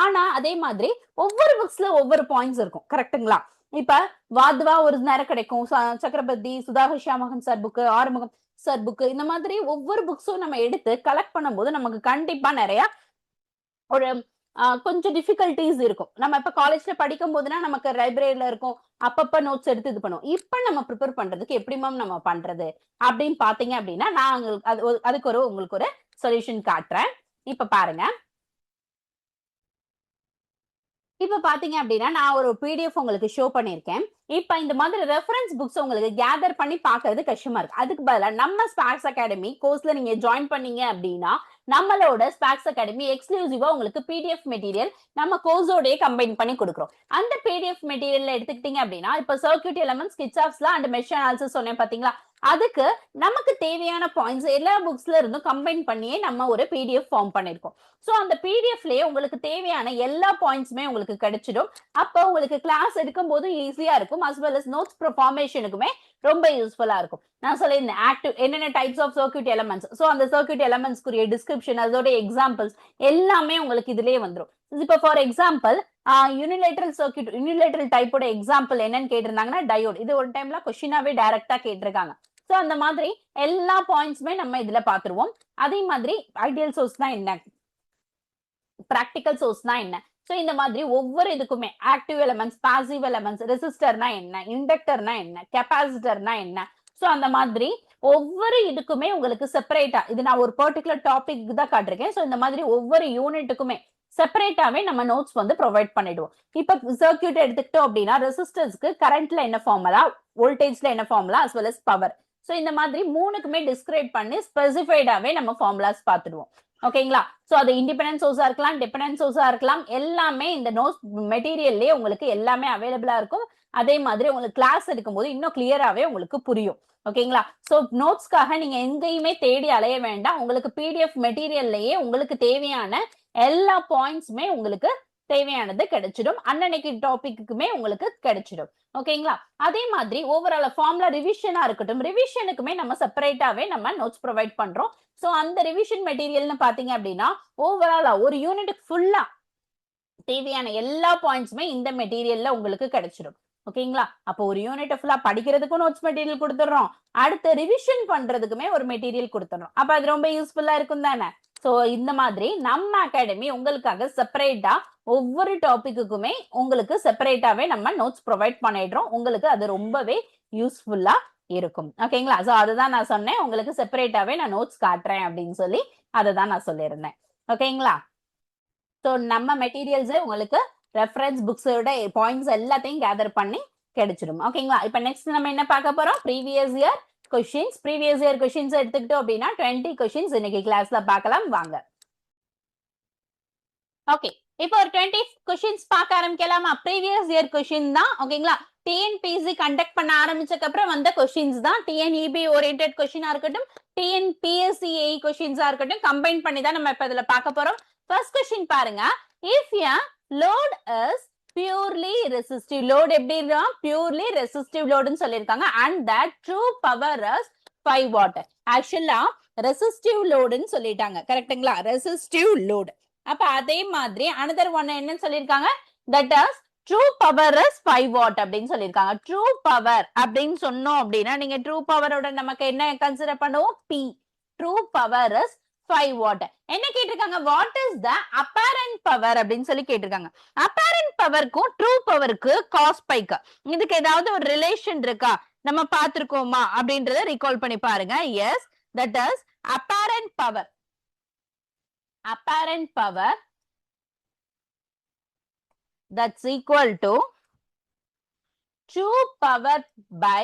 Speaker 1: ஆனா அதே மாதிரி ஒவ்வொரு புக்ஸ்ல ஒவ்வொரு பாயிண்ட்ஸ் இருக்கும், கரெக்டுங்களா? இப்ப வாத்வா ஒரு நேரம் கிடைக்கும், Chakravarthy, Sudhakar Shyamohan sir book, Arumugam sir book, இந்த மாதிரி ஒவ்வொரு புக்ஸும் நம்ம எடுத்து கலெக்ட் பண்ணும்போது நமக்கு கண்டிப்பா நிறைய ஒரு கொஞ்சம் டிஃபிகல்டிஸ் இருக்கும். நம்ம இப்ப காலேஜ்ல படிக்கும் போதுனா நமக்கு லைப்ரரியில இருக்கும், அப்பப்ப நோட்ஸ் எடுத்து இது பண்ணுவோம். இப்ப நம்ம ப்ரிப்பேர் பண்றதுக்கு எப்படி மேம் நம்ம பண்றது அப்படின்னு பாத்தீங்க அப்படின்னா நான் அதுக்கு உங்களுக்கு ஒரு சொல்யூஷன் காட்டுறேன். இப்ப பாருங்க, இப்ப பாத்தீங்க அப்படின்னா நான் ஒரு பிடிஎஃப் உங்களுக்கு ஷோ பண்ணிருக்கேன். இப்ப இந்த மாதிரி ரெஃபரன்ஸ் புக்ஸ் உங்களுக்கு கேதர் பண்ணி பாக்குறது கஷ்டமா இருக்கு. அதுக்கு பதிலா நம்ம ஸ்பாக்ஸ் அகாடமி கோர்ஸ்ல நீங்க ஜாயின் பண்ணீங்க அப்படின்னா நம்மளோட ஸ்பாக்ஸ் அகாடமி எக்ஸ்க்ளூசிவா உங்களுக்கு பிடிஎஃப் மெட்டீரியல் நம்ம கோர்ஸோடய கம்பைன் பண்ணி கொடுக்குறோம். அந்த பிடிஎஃப் மெட்டீரியல் எடுத்துக்கிட்டீங்க அப்படின்னா இப்ப சர்க்யூட் எலமெண்ட்ஸ், கிட்சாப்ஸ்லாம் அண்ட் மெஷ் அனாலிசிஸ் சொன்னேன் பாத்தீங்களா, அதுக்கு நமக்கு தேவையான பாயிண்ட்ஸ் எல்லா புக்ஸ்ல இருந்தும் கம்பைன் பண்ணியே நம்ம ஒரு பிடிஎஃப் ஃபார்ம் பண்ணிருக்கோம். சோ அந்த பிடிஎஃப்லயே உங்களுக்கு தேவையான எல்லா பாயிண்ட்ஸுமே உங்களுக்கு கிடைச்சிடும். அப்போ உங்களுக்கு கிளாஸ் எடுக்கும் போது ஈஸியா இருக்கும், அஸ் வெல் அஸ் நோட்ஸ் ஃபார்மேஷனுக்குமே ரொம்ப யூஸ்ஃபுல்லா இருக்கும். நான் சொல்லியிருந்தேன் ஆக்டிவ் என்னென்ன types of circuit elements, so அந்த சர்க்யூட் எலமெண்ட்ஸ்க்குரிய டிஸ்கிரிப்ஷன் அதோட எக்ஸாம்பிள்ஸ் எல்லாமே உங்களுக்கு இதுலயே வந்துடும். இப்ப for example unilateral circuit, unilateral டைப்போட எக்ஸாம்பிள் என்னன்னு கேட்டிருந்தாங்கன்னா டயோட், இது ஒரு டைம்ல கொஸ்டினாவே டைரக்டா கேட்டிருக்காங்க. சோ அந்த மாதிரி எல்லா பாயிண்ட்ஸுமே நம்ம இதுல பாத்துருவோம். அதே மாதிரி ஐடியல் சோர்ஸ்னா என்ன, பிராக்டிக்கல் சோர்ஸ்னா என்ன, சோ இந்த மாதிரி ஒவ்வொரு இதுக்குமே ஆக்டிவ் எலமெண்ட்ஸ், பாசிவ் எலமெண்ட்ஸ், ரெசிஸ்டர்னா என்ன, இண்டக்டர்னா என்ன, கெபாசிட்டர்னா என்ன, சோ அந்த மாதிரி ஒவ்வொரு இதுக்குமே உங்களுக்கு செப்பரேட்டா, இது நான் ஒரு பர்டிகுலர் டாபிக் தான் காட்டிருக்கேன். சோ இந்த மாதிரி ஒவ்வொரு யூனிட்டுக்குமே செப்பரேட்டாவே நம்ம நோட்ஸ் வந்து ப்ரொவைட் பண்ணிடுவோம். இப்ப சர்க்யூட் எடுத்துக்கிட்டோம் அப்படின்னா ரெசிஸ்டர்ஸ்க்கு கரண்ட்ல என்ன ஃபார்முலா, வோல்டேஜ்ல என்ன formula, as well as power, so இந்த மாதிரி மூணுக்குமே டிஸ்கிரைப் பண்ணி ஸ்பெசிஃபைடாவே நம்ம ஃபார்முலாஸ் பார்த்துடுவோம். ஓகேங்களா? சோ அது இண்டிபெண்டன்ட் சோர்ஸா இருக்கலாம், டிபெண்டன்ட் சோர்ஸா இருக்கலாம், எல்லாமே இந்த நோட்ஸ் மெட்டீரியல்லே உங்களுக்கு எல்லாமே அவைலபிளா இருக்கும். அதே மாதிரி உங்களுக்கு கிளாஸ் எடுக்கும்போது இன்னும் கிளியராவே உங்களுக்கு புரியும். ஓகேங்களா? சோ நோட்ஸ்க்காக நீங்க எங்கேயுமே தேடி அலைய வேண்டாம், உங்களுக்கு பிடிஎஃப் மெட்டீரியல்லையே உங்களுக்கு தேவையான எல்லா பாயிண்ட்ஸுமே உங்களுக்கு தேவையானது கிடைச்சிடும், அன்னன்னைக்கு டாபிக்குமே உங்களுக்கு கிடைச்சிடும். ஓகேங்களா? அதே மாதிரி ஓவரால் ஃபார்முலா ரிவிஷனா இருக்கட்டும், ரிவிஷனுக்குமே நம்ம செப்பரேட்டாவே நம்ம நோட்ஸ் ப்ரொவைட் பண்றோம். சோ அந்த ரிவிஷன் மெட்டீரியல்னு பாத்தீங்க அப்படின்னா ஓவராலா ஒரு யூனிட் ஃபுல்லா தேவையான எல்லா பாயிண்ட்ஸுமே இந்த மெட்டீரியல்ல உங்களுக்கு கிடைச்சிடும். ஓகேங்களா? அப்போ ஒரு யூனிட் ஃபுல்லா படிக்கிறதுக்கும் நோட்ஸ் மெட்டீரியல் கொடுத்துறோம், அடுத்து ரிவிஷன் பண்றதுக்குமே ஒரு மெட்டீரியல் கொடுத்துறோம். அப்ப அது ரொம்ப யூஸ்ஃபுல்லா இருக்கும் தானே? சோ இந்த மாதிரி நம்ம அகாடமி உங்களுக்காக செப்பரேட்டா ஒவ்வொரு டாபிக்குமே உங்களுக்கு செப்பரேட்டாவே நம்ம நோட்ஸ் ப்ரொவைட் பண்ணிடுறோம். உங்களுக்கு அது ரொம்பவே யூஸ்ஃபுல்லா இருக்கும். ஓகேங்களா? சோ அதுதான் நான் சொன்னேன், உங்களுக்கு செப்பரேட்டாவே நான் நோட்ஸ் காட்டுறேன் அப்படின்னு சொல்லி அதை தான் நான் சொல்லியிருந்தேன். ஓகேங்களா? சோ நம்ம மெட்டீரியல்ஸ் உங்களுக்கு ரெஃபரன்ஸ் புக்ஸோட பாயிண்ட்ஸ் எல்லாத்தையும் கேதர் பண்ணி கிடைச்சிடும். ஓகேங்களா? இப்ப நெக்ஸ்ட் நம்ம என்ன பார்க்க போறோம், previous year questions. Previous year questions எடுத்துக்கிட்டோம் அப்படின்னா 20 கொஸ்டின்ஸ் இன்னைக்கு கிளாஸ்ல பார்க்கலாம் வாங்க. ஓகே, இப்போ ஒரு 20 கொஸ்டின்ஸ் பார்க்க ஆரம்பிக்கலாமா? ப்ரீவியஸ் இயர் கொஸ்டின் தான். ஓகேங்களா? டிஎன்பிஎஸ்சி கண்டக்ட் பண்ண ஆரம்பிச்சதுக்கு அப்புறம் வந்த கொஸ்டின்ஸ் தான் டிஎன்இபி ஓரியன்டட் கொஸ்டினா இருக்கட்டும், டிஎன்பிஎஸ்சி ஏஇ கொஸ்டின்ஸா இருக்கட்டும், கம்பைன் பண்ணி தான் நம்ம இப்ப இதுல பார்க்க போறோம். ஃபர்ஸ்ட் கொஸ்டின் பாருங்க. If a load is purely resistive load, எப்படி இருக்கும்? Purely resistive load ன்னு சொல்லிருக்காங்க, and that true power is 5 watt. ஆக்சுவலா ரெசிஸ்டிவ் லோடுன்னு சொல்லிட்டாங்க, கரெக்ட்டுங்களா? Resistive load. அப்ப அதே மாதிரி another one என்னன்னு சொல்லிருக்காங்க, that is true power is 5 watt அப்படின்னு சொல்லிருக்காங்க. true power அப்படின்னு சொன்னோம் அப்படின்னா நீங்க true powerோட நமக்கு என்ன கன்சிடர் பண்ணுவோம்? P. true power is 5 watt. என்ன கேட்டிருக்காங்க? What is the apparent power அப்படின்னு சொல்லி கேட்டிருக்காங்க. அப்பேரண்ட் பவருக்கும் ட்ரூ பவருக்கு காஸ் பைக்கு இதுக்கு ஏதாவது ஒரு ரிலேஷன் இருக்கா, நம்ம பார்த்திருக்கோமா அப்படின்றத ரீகால் பண்ணி பாருங்க. Yes, that is apparent power. Apparent power that's equal to true power by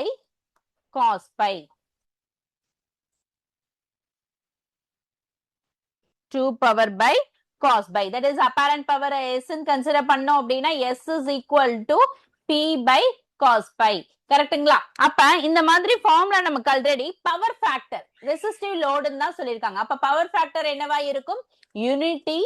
Speaker 1: cos pi. true power by cos pi, that is apparent power s ன்னு கன்சிடர் பண்ணோம் அப்படின்னா s is equal to p by cos pi. கரெக்ட்டுங்களா? அப்ப இந்த மாதிரி ஃபார்முலா நமக்கு ஆல்ரெடி பவர் ஃபேக்டர் ரெசிஸ்டிவ் லோடுன்னு தான் சொல்லிருக்காங்க. அப்ப பவர் ஃபேக்டர் என்னவா இருக்கும்? Unity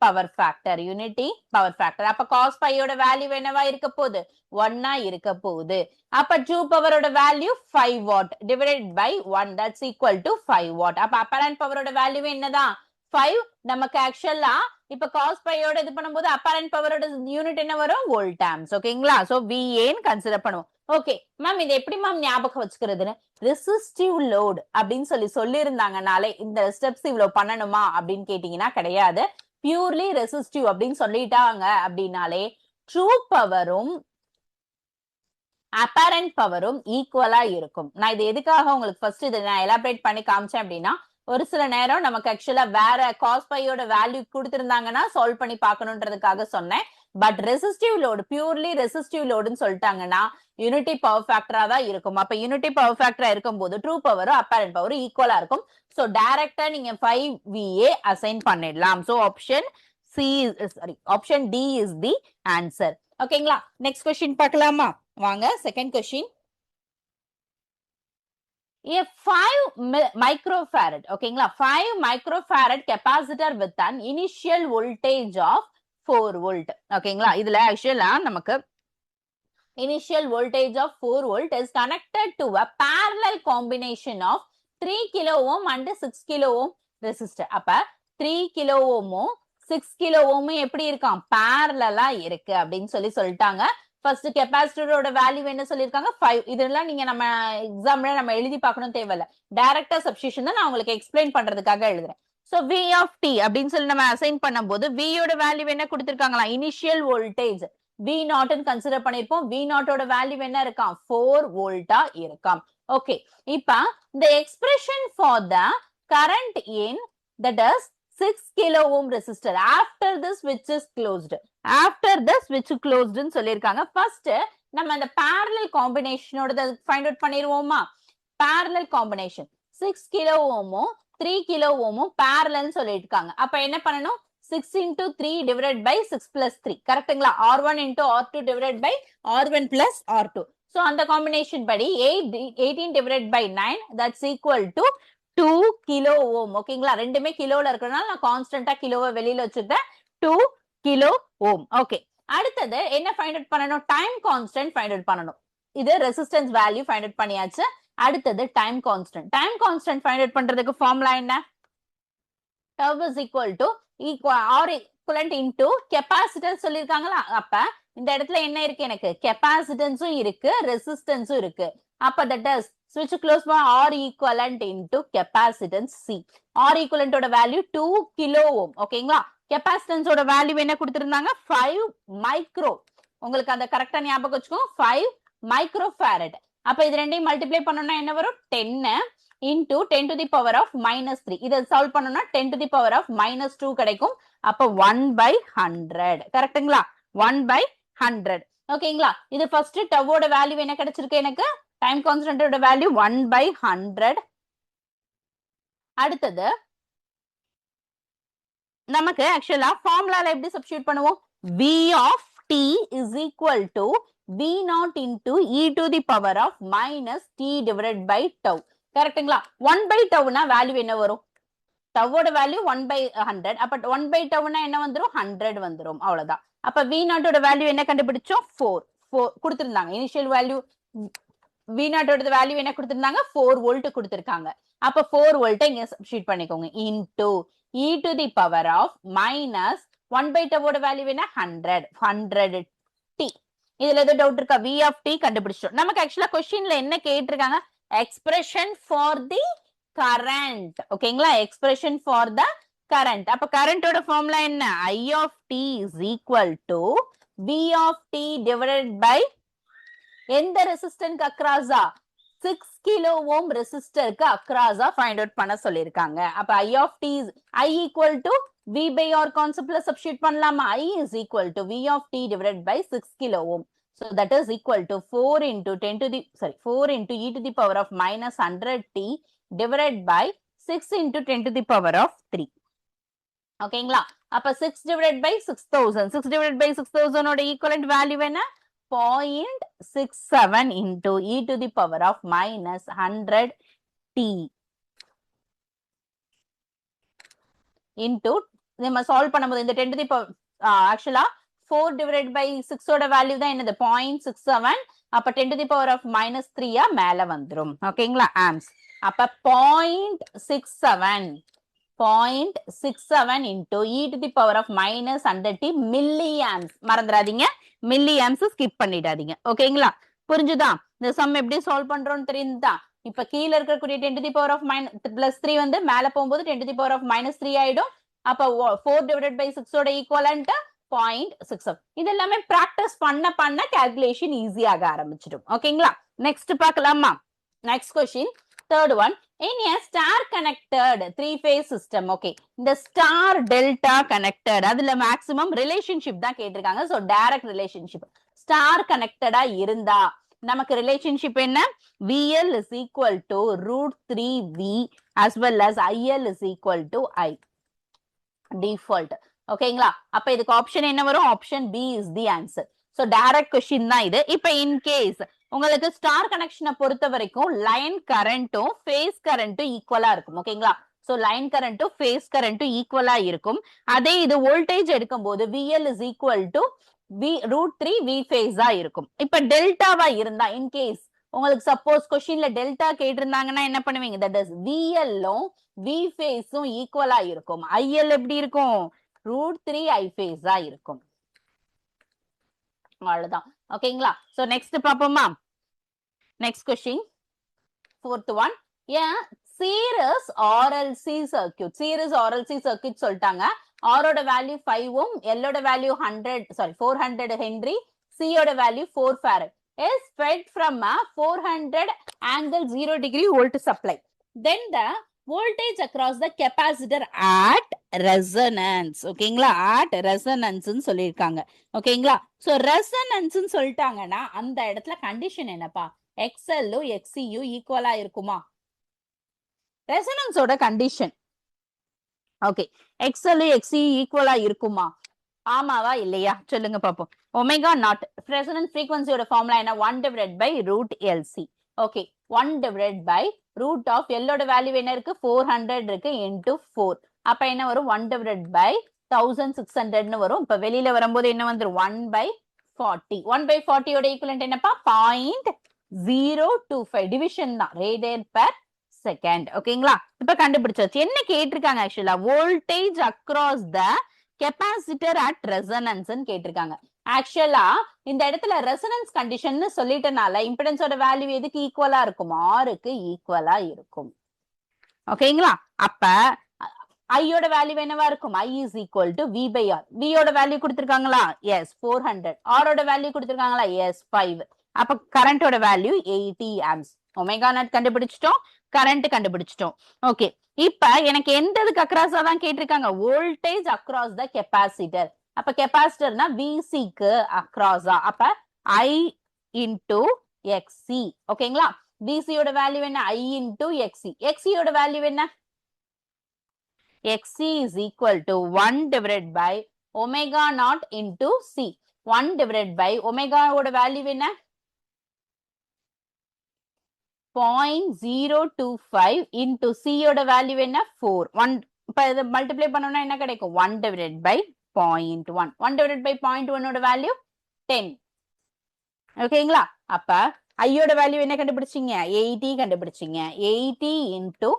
Speaker 1: power factor. Unity power factor. அப்ப cos pi யோட வேல்யூ என்னவா இருக்க போகுது? 1 இருக்க போகுது. அப்ப true பவரோட value 5 watt divided by 1, that's equal to 5 watt. அப்ப அப்பேரண்ட் பவரோட வேல்யூ என்னதான்? 5. நமக்கு ஆக்சுவலா இப்ப cos pi யோட இது பண்ணும்போது அப்பேரண்ட் பவரோட யூனிட் என்ன வரும்? Volt amps. ஓகேங்களா? சோ VA ன்னு கன்சிடர் பண்ணுவோம். ஓகே மேம், இது எப்படி மேம் ஞாபகம் வச்சுக்கிறதுன்னு? ரெசிஸ்டிவ் லோட் அப்படின்னு சொல்லி இருந்தாங்கனாலே இந்த ஸ்டெப்ஸ் இவ்வளவு பண்ணணுமா அப்படின்னு கேட்டீங்கன்னா கிடையாது. பியூர்லி ரெசிஸ்டிவ் அப்படின்னு சொல்லிட்டாங்க அப்படின்னாலே ட்ரூ பவரும் அப்பேரண்ட் பவரும் ஈக்குவலா இருக்கும். நான் இது எதுக்காக உங்களுக்கு ஃபர்ஸ்ட் இதை நான் எலாபரேட் பண்ணி காமிச்சேன் அப்படின்னா, ஒரு சில நேரம் நமக்கு ஆக்சுவலா வேற cos pi யோட வேல்யூ கொடுத்திருந்தாங்கன்னா சால்வ் பண்ணி பார்க்கணுன்றதுக்காக சொன்னேன். But resistive load, purely resistive லோடுன்னு சொல்லிட்டாங்கன்னா யூனிட்டி பவர் ஃபேக்டரா தான் இருக்கும். அப்ப யூனிட்டி பவர் ஃபேக்டரா இருக்கும் போது ட்ரூ பவரும் அப்பேரண்ட் பவரும் ஈக்குவலா இருக்கும். சோ டைரக்டா நீங்க 5VA அசைன் பண்ணிடலாம். So option D is the answer. ஓகேங்களா? நெக்ஸ்ட் क्वेश्चन பார்க்கலாமா? வாங்க செகண்ட் क्वेश्चन. A 5 microfarad, ஓகேங்களா, 5 microfarad capacitor with an initial voltage of 4 volt. ஓகேங்களா? இதுல ஆக்சுவலா நமக்கு initial voltage of 4 volt is connected to a parallel combination of 3 kilo ohm and 6 kilo ohm resistor. அப்ப 3 kilo ohm 6 kilo ohm எப்படி இருக்காம்? parallel-ஆ இருக்கு அப்படின்னு சொல்லிட்டாங்க. ஃபர்ஸ்ட் கெபாசிட்டரோட வேல்யூ என்ன சொல்லிருக்காங்க? 5. இதெல்லாம் நீங்க நம்ம எக்ஸாம்ல நம்ம எழுதி பார்க்கணும் தேவையில்ல, டைரக்டா சப்ஸ்டிட்யூஷன் தான் நான் உங்களுக்கு எக்ஸ்பிளைன் பண்றதுக்காக எழுதுறேன். சோ V of t அப்படின்னு சொல்லி நம்ம அசைன் பண்ணும்போது V யோட வேல்யூ என்ன கொடுத்திருக்காங்களா? இனிஷியல் வோல்டேஜ் V0 ன்னு கன்சிடர் பண்ணிருப்போம். V0 ஓட வேல்யூ என்ன இருக்காம்? 4 வோல்ட்டா இருக்காம். ஓகே, இப்ப the expression for the current in that is 6 kilo ohm resistor after the switch is closed. After the switch closed ன்னு சொல்லிருக்காங்க. ஃபர்ஸ்ட் நம்ம அந்த parallel combination ஓட find out பண்ணிடுவோமா? parallel combination 6 kilo ohm 3 kilo ohm parallel சொல்லிருக்காங்க. அப்ப என்ன பண்ணணும்? 6 into 3 divided by 6 plus 3. கரெக்ட்டுங்களா? R1 into R2 divided by R1 plus R2. So அந்த காம்பினேஷன் படி 18 divided by 9, that's equal to 2 kilo ohm. ஓகேங்களா? ரெண்டுமே கிலோல இருக்கறனால நான் கான்ஸ்டன்ட்டா கிலோவை வெளியில வச்சிட்டேன். 2 kilo ohm. ஓகே, அடுத்தது என்ன ஃபைண்ட் அவுட் பண்ணணும்? டைம் கான்ஸ்டன்ட் ஃபைண்ட் அவுட் பண்ணணும். இது ரெசிஸ்டன்ஸ் வேல்யூ ஃபைண்ட் அவுட் பண்ணியாச்சு. அடுத்தது time constant. Time constant find out பண்றதுக்கு ஃபார்முலா என்ன? tau is equal to R equivalent into capacitance சொல்லிருக்காங்களா? அப்ப இந்த இடத்துல என்ன இருக்கு? எனக்கு கெபாசிட்டன்ஸும் இருக்கு, ரெசிஸ்டன்ஸும் இருக்கு. அப்ப that is switch close by R equivalent into capacitance C. R equivalent ஓட வேல்யூ 2 kilo ohm. ஓகேங்களா? கெபாசிட்டன்ஸ் ஓட வேல்யூ என்ன கொடுத்திருந்தாங்க? 5 மைக்ரோ. உங்களுக்கு அந்த கரெக்டா ஞாபகம் வச்சுக்கோங்க, 5 மைக்ரோஃபாரட். அப்ப இது ரெண்டையும் மல்டிப்ளை பண்ணனும்னா என்ன வரும்? 10 into 10 to the power of minus 3. இத சால்வ் பண்ணனும்னா 10 to the power of minus 2 கிடைக்கும். அப்ப 1/100. கரெக்ட்டுங்களா? 1/100. ஓகேங்களா? இது ஃபர்ஸ்ட் டவோட வேல்யூ என்ன கிடைச்சிருக்கு எனக்கு? டைம் கான்ஸ்டன்ட்டோட வேல்யூ 1/100. அடுத்தது நமக்கு ஆக்சுவலா ஃபார்முலால எப்படி சப்ஸ்டிட்யூட் பண்ணுவோம்? V of t is equal to v naught into e to the power of minus t divided by tau. கரெக்ட்டுங்களா? 1 by tau னா வேல்யூ என்ன வரும்? டவோட வேல்யூ 1 by 100. அப்ப 1 by டவுனா என்ன வந்துரும்? 100 வந்துரும். அவ்வளவுதான். அப்ப v naught ஓட வேல்யூ என்ன கண்டுபிடிச்சோம்? 4 கொடுத்திருந்தாங்க. இனிஷியல் வேல்யூ v naught ஓட வேல்யூ என்ன கொடுத்திருந்தாங்க? 4 வோல்ட் கொடுத்திருக்காங்க. அப்ப 4 வோல்ட் இங்க சப்ஸ்டிட்யூட் பண்ணிக்கோங்க. into e to the power of minus 1 by டவோட value என்ன? 100 t. இதுல ஏதோ டவுட் இருக்கா? v of t கண்டுபிடிச்சோம். நமக்கு ஆக்சுவலா क्वेश्चनல என்ன கேட்டிருக்காங்க? expression for the current. ஓகேங்களா? expression for the current. அப்ப current ஓட ஃபார்முலா என்ன? I of t is equal to v of t divided by எந்த ரெசிஸ்டன்ட்க்கு அக்ராஸா? 6 கிலோ ஓம் ரெசிஸ்டருக்கு அக்ராஸா ஃபைண்ட் அவுட் பண்ண சொல்லிருக்காங்க. அப்ப I of t is I equal to v by r கான்செப்ட்ல சப்ஸ்டிட்யூட் பண்ணலாமா? I is equal to v of t divided by 6 kilo ohm. So that is equal to 4 into e to the power of minus 100t divided by 6 into 10 to the power of 3. ஓகேங்களா? அப்ப 6 divided by 6000. 6 divided by 6000 ஓட ஈக்குவலன்ட் வேல்யூ என்ன? 0.67 into e to the power of minus 100t into நம்ம சால்வ் பண்ணும்போது இந்த 10 to the power ஆக்சுவலா 4 divided by 6 ஓட வேல்யூ தான் என்னது? 0.67. அப்ப 10 to the power of minus 3 மேல வந்துரும். ஓகேங்களா? ஆம்ஸ். அப்ப 0.67 into e to the power of minus 100t milliamps. மறந்துடாதீங்க, milliamps ஸ்கிப் பண்ணிடாதீங்க. ஓகேங்களா? புரிஞ்சுதா? இந்த சம் எப்படி சால்வ் பண்றோம்னு தெரியுதா? இப்ப கீழ இருக்கக்கூடிய 10 to the power of plus 3 வந்து மேல போகும்போது 10 to the power of minus 3 ஆயிடும். அப்ப 4 divided by 6 ஓட ஈக்குவலன்ட் 0.67. இது எல்லாமே பிராக்டிஸ் பண்ண கால்குலேஷன் ஈஸியாக ஆரம்பிச்சிடும். ஓகேங்களா? நெக்ஸ்ட் பார்க்கலாமா? Next question, third one. In a star connected 3-phase system, okay, இந்த star delta connected அதுல maximum relationship தான் கேட்டிருக்காங்க. So direct relationship. Star connected இருந்தா நமக்கு relationship என்ன? VL is equal to √3V as well as IL is equal to I. Default. ஓகேங்களா? அப்ப இதுக்கு ஆப்ஷன் என்ன வரும்? Option B is the answer. So direct question தான் இது. இப்ப in case உங்களுக்கு ஸ்டார் கனெக்ஷனை பொறுத்த வரைக்கும் லைன் கரண்ட்டும் ஃபேஸ் கரண்ட்டும் ஈக்குவலா இருக்கும். ஓகேங்களா? சோ லைன் கரண்ட்டும் ஃபேஸ் கரண்ட்டும் ஈக்குவலா இருக்கும். அதே இது வோல்டேஜ் எடுக்கும் போது VL is equal to √3V phase இருக்கும். இப்ப டெல்டாவா இருந்தா இன்கேஸ் உங்களுக்கு சப்போஸ் கொஸ்டின்ல டெல்டா கேட்டிருந்தாங்கன்னா என்ன பண்ணுவீங்க? தட் இஸ் VL-ம் V phase-ம் ஈக்குவலா இருக்கும். IL எப்படி இருக்கும்? √3I phase இருக்கும். அவ்வளவுதான். ஓகேங்களா? சோ நெக்ஸ்ட் பாப்போமா? Next question, fourth one. Series RLC circuit. Series RLC circuit சொல்லிட்டாங்க. R ஓட வேல்யூ 5 ohm, L ஓட வேல்யூ 400 ஹென்றி, C ஓட value 4 farad is fed from a 400 angle 0 degree volt supply. Then the voltage across the capacitor at resonance. ஓகேங்களா? at resonance ன்னு சொல்லிருக்காங்க. ஓகேங்களா? சோ resonance ன்னு சொல்லிட்டாங்கன்னா அந்த இடத்துல கண்டிஷன் என்னப்பா? XL XC ஈக்குவலா இருக்குமா? ரெசனன்ஸோட கண்டிஷன். ஓகே, XL XC ஈக்குவலா இருக்குமா? ஆமாவா இல்லையா? சொல்லுங்க பாப்போம். ஒமேகா நாட் ரெசனன்ஸ் ஃப்ரீக்வன்சியோட ஃபார்முலா என்ன? 1 divided by √LC. Okay, 1 divided by root of L ஓட வேல்யூ என்ன இருக்கு? 400 இருக்கு into 4. அப்ப என்ன வரும்? 1 divided by 1600 ன்னு வரும். இப்ப வெளியில வரும்போது என்ன வந்துரும்? 1 by 40. 1 by 40 ஓட ஈக்குவலன்ட் என்னப்பா? 0.025 டிவிஷன் தான், ரேடியன் பெர் செகண்ட். ஓகேங்களா? இப்ப கண்டுபிடிச்சாச்சு. என்ன கேட்டிருக்காங்க? ஆக்சுவலா voltage across the capacitor at resonance கேட்டிருக்காங்க. ஆக்சுவலா இந்த இடத்துல ரெசனன்ஸ் கண்டிஷன் சொல்லிட்டனால இம்பிடன்ஸோட வேல்யூ எதுக்கு ஈக்குவலா இருக்கும்? ஆருக்கு ஈக்குவலா இருக்கும். ஓகேங்களா? அப்ப ஐயோட வேல்யூ என்னவா இருக்கும்? I is equal to V by R. V ஓட வேல்யூ கொடுத்திருக்காங்களா? எஸ் 400. R ஓட வேல்யூ கொடுத்திருக்காங்களா? எஸ் 5. அப்ப கரண்டோட வேல்யூ 80 amps. ஒமேகா நாட் கண்டுபிடிச்சிட்டோம், கரண்ட் கண்டுபிடிச்சிட்டோம். ஓகே, இப்ப எனக்கு எந்ததுக்கு அக்ராஸா தான் கேட்டிருக்காங்க? Voltage across the capacitor. அப்ப கெபாசிட்டர்னா VC-க்கு அக்ராஸா. அப்ப I into XC. ஓகேங்களா? VC யோட வேல்யூ என்ன? I into XC. XC யோட வேல்யூ என்ன? XC is equal to 1 divided by omega naught into C. 1 divided by omega ஓட வேல்யூ என்ன 0.025 into c ஓட வேல்யூ என்ன 4 1 இப்ப இத மல்டிப்ளை பண்ணோம்னா என்ன கிடைக்கும் 1 divided by 0.1 1 divided by 0.1 ஓட வேல்யூ 10 ஓகேங்களா அப்ப i ஓட வேல்யூ என்ன கண்டுபிடிச்சீங்க 80 கண்டுபிடிச்சீங்க 80 into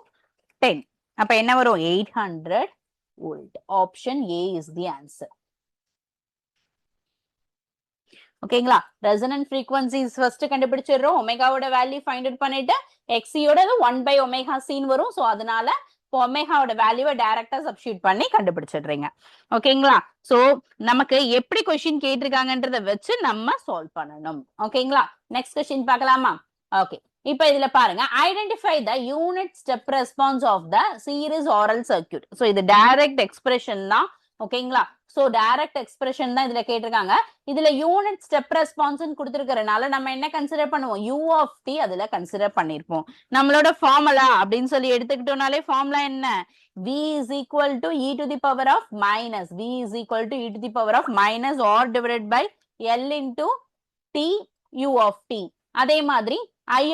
Speaker 1: 10 அப்ப என்ன வரும் 800 volt option a is the answer ஓகேங்களா ரெசனன்ட் ஃப்ரீக்வன்சிஸ் ஃபர்ஸ்ட் கண்டுபிடிச்சிடுறோம் ஒமேகாவோட வேல்யூ ஃபைண்ட் அவுட் பண்ணிட்டு xc ஓட 1 by ஒமேகா c வரும் சோ அதனால ஒமேகாவோட வேல்யூவை டைரக்டா சப்ஸ்டிட்யூட் பண்ணி கண்டுபிடிச்சிடுறீங்க ஓகேங்களா சோ நமக்கு எப்படி क्वेश्चन கேட்டிருக்காங்கன்றத வச்சு நம்ம சால்வ் பண்ணனும் ஓகேங்களா நெக்ஸ்ட் क्वेश्चन பார்க்கலாமா ஓகே இப்போ இதுல பாருங்க identify the unit step response of the series RL circuit so இது டைரக்ட் எக்ஸ்பிரஷன் தான் ஓகேங்களா சோ டைரக்ட் எக்ஸ்பிரஷன் தான் இதுல கேட்டிருக்காங்க இதுல யூனிட் ஸ்டெப் ரெஸ்பான்ஸ் கொடுத்திருக்கிறதுனால நம்ம என்ன கன்சிடர் பண்ணுவோம் u of t அதுல கன்சிடர் பண்ணிருப்போம் நம்மளோட ஃபார்முலா அப்படின்னு சொல்லி எடுத்துக்கிட்டோம்னாலே ஃபார்முலா என்ன v is equal to e to the power of minus v is equal to e to the power of minus r divided by l into t u of t அதே மாதிரி i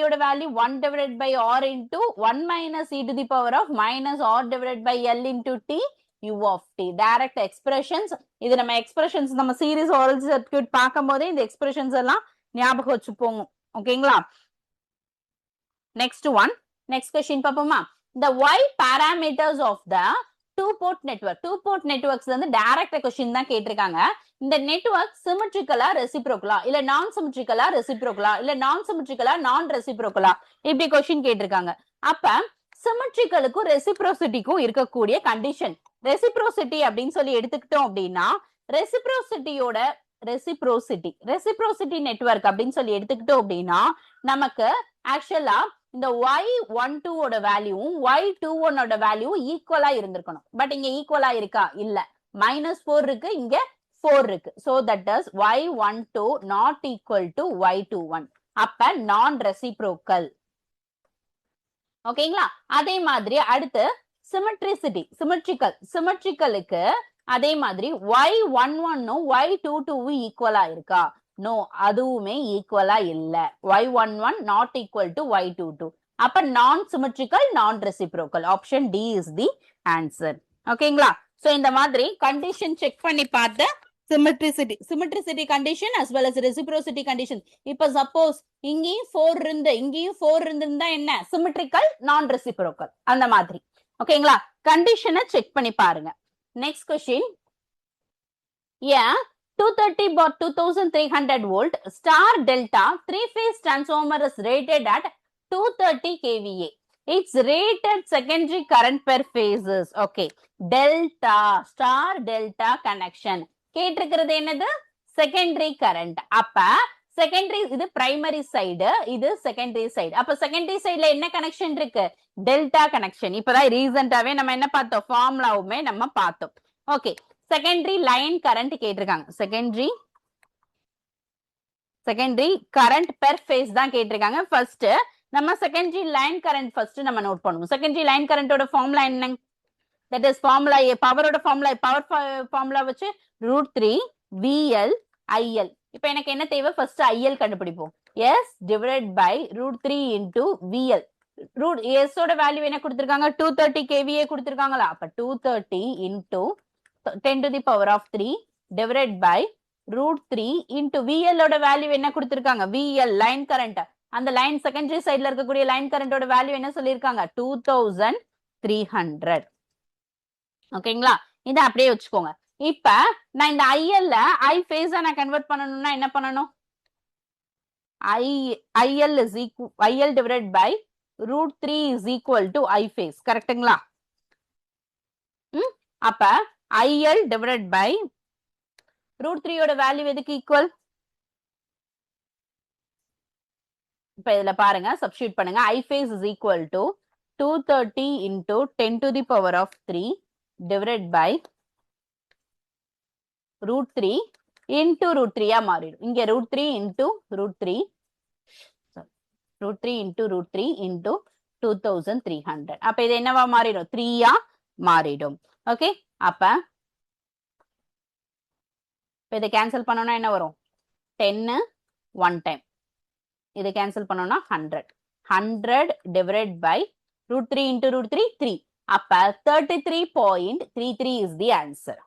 Speaker 1: ஓட value 1 divided by r into 1 minus e to the power of minus r divided by l into t u of t direct expressions இது நம்ம எக்ஸ்பிரஷன்ஸ் நம்ம சீரிஸ் ஆரல் சர்க்யூட் பார்க்கும்போதே இந்த எக்ஸ்பிரஷன்ஸ் எல்லாம் ஞாபகம் வச்சுப்போங்க ஓகேங்களா நெக்ஸ்ட் क्वेश्चन பாப்போமா the y parameters of the two port networks வந்து டைரக்ட் क्वेश्चन தான் கேட்டிருக்காங்க இந்த நெட்வொர்க் சிமெட்ரிக்கலா ரெசிப்ரோக்கலா இல்ல நான் சிமெட்ரிக்கலா ரெசிப்ரோக்கலா இல்ல நான் சிமெட்ரிக்கலா நான் ரெசிப்ரோக்கலா இப்படி क्वेश्चन கேட்டிருக்காங்க அப்ப சிமெட்ரிக்கலுக்கும் ரெசிப்ரோசிட்டிக்கும் இருக்கக்கூடிய கண்டிஷன் ரெசிப்ரோசிட்டி அப்படின்னு சொல்லி எடுத்துக்கிட்டோம் அப்படின்னா ரெசிப்ரோசிட்டி நெட்வொர்க் அப்படின்னு சொல்லி எடுத்துக்கிட்டோம் அப்படின்னா நமக்கு ஆக்சுவலா இந்த y12 ஓட வேல்யூவும் y21 ஓட வேல்யூவும் ஈக்குவலா இருந்திருக்கணும் பட் இங்க ஈக்குவலா இருக்கா இல்ல -4 இருக்கு இங்க 4 இருக்கு so that is y12 not equal to y21 அப்ப நான் ரெசிப்ரோக்கல் ஓகேங்களா அதே மாதிரி அடுத்து சிமெட்ரிக்கலுக்கு அதே மாதிரி y11 y22 ஈக்குவலா இருக்கா நோ அதுவுமே ஈக்குவலா இல்ல y11 not equal to y22 அப்ப non symmetrical non reciprocal option D is the answer ஓகேங்களா சோ இந்த மாதிரி கண்டிஷன் செக் பண்ணி பார்த்து symmetricity condition as well as reciprocity condition இப்ப சப்போஸ் இங்கேயும் 4 இருந்தா என்ன சிமெட்ரிக்கல் நான் ரெசிப்ரோக்கல் அந்த மாதிரி ஓகேங்களா கண்டிஷனை செக் பண்ணி பாருங்க next question 230 by 2300 volt star delta 3-phase transformer is rated at 230 kVA. Its rated secondary current per phase is okay. Delta star delta connection. கேட்டிருக்கிறது என்னது secondary current. அப்ப secondary இது primary side இது secondary side. அப்ப secondary sideல என்ன கனெக்ஷன் இருக்கு delta connection. இப்பதான் ரீசன்ட்டாவே நம்ம என்ன பார்த்தோம் ஃபார்முலாவுமே நம்ம பார்த்தோம். ஓகே செகண்டரி லைன் கரண்ட் கேட்டிருக்காங்க செகண்டரி கரண்ட் பெர் ஃபேஸ் தான் கேட்டிருக்காங்க ஃபர்ஸ்ட் நம்ம செகண்டரி லைன் கரண்ட் ஃபர்ஸ்ட் நம்ம நோட் பண்ணுவோம் செகண்டரி லைன் கரண்டோட ஃபார்முலா என்ன தட் இஸ் ஃபார்முலா பவரோட பவர் ஃபார்முலா வச்சு √3 VL IL இப்போ எனக்கு என்ன தேவை ஃபர்ஸ்ட் IL கண்டுபிடிப்போம் S divided by √3 into VL S ஓட வேல்யூ என்ன கொடுத்திருக்காங்க 230 kVA கொடுத்திருக்காங்களா அப்ப 230 into 10 to the power of 3 divided by √3 into VL ஓட வேல்யூ என்ன கொடுத்திருக்காங்க VL லைன் கரண்ட் அந்த லைன் செகண்டரி சைடுல இருக்கக்கூடிய லைன் கரண்டோட வேல்யூ என்ன சொல்லிருக்காங்க 2300 ஓகேங்களா இத அப்படியே வச்சுக்கோங்க இப்ப நான் இந்த IL I phase நான் கன்வர்ட் பண்ணனும்னா என்ன பண்ணனும் IL divided by √3 is equal to I phase கரெக்ட்டுங்களா அப்ப IL divided by √3 ஓட வேல்யூ எதுக்கு ஈக்குவல் இப்ப இதுல பாருங்க சப்ஸ்டிட்யூட் பண்ணுங்க I phase is equal to 230 into 10 to the power of 3 divided by √3 into √3 மாறிடும் இங்க √3 into √3 into √3 into 2300 அப்ப இது என்னவா மாறிடும் 3 மாறிடும் ஓகே அப்ப இப்போ இதை கேன்சல் பண்ணோம்னா என்ன வரும் 10 1 டைம் இதை கேன்சல் பண்ணோம்னா 100 divided by √3 into √3 3 அப்ப 33.33 is the answer.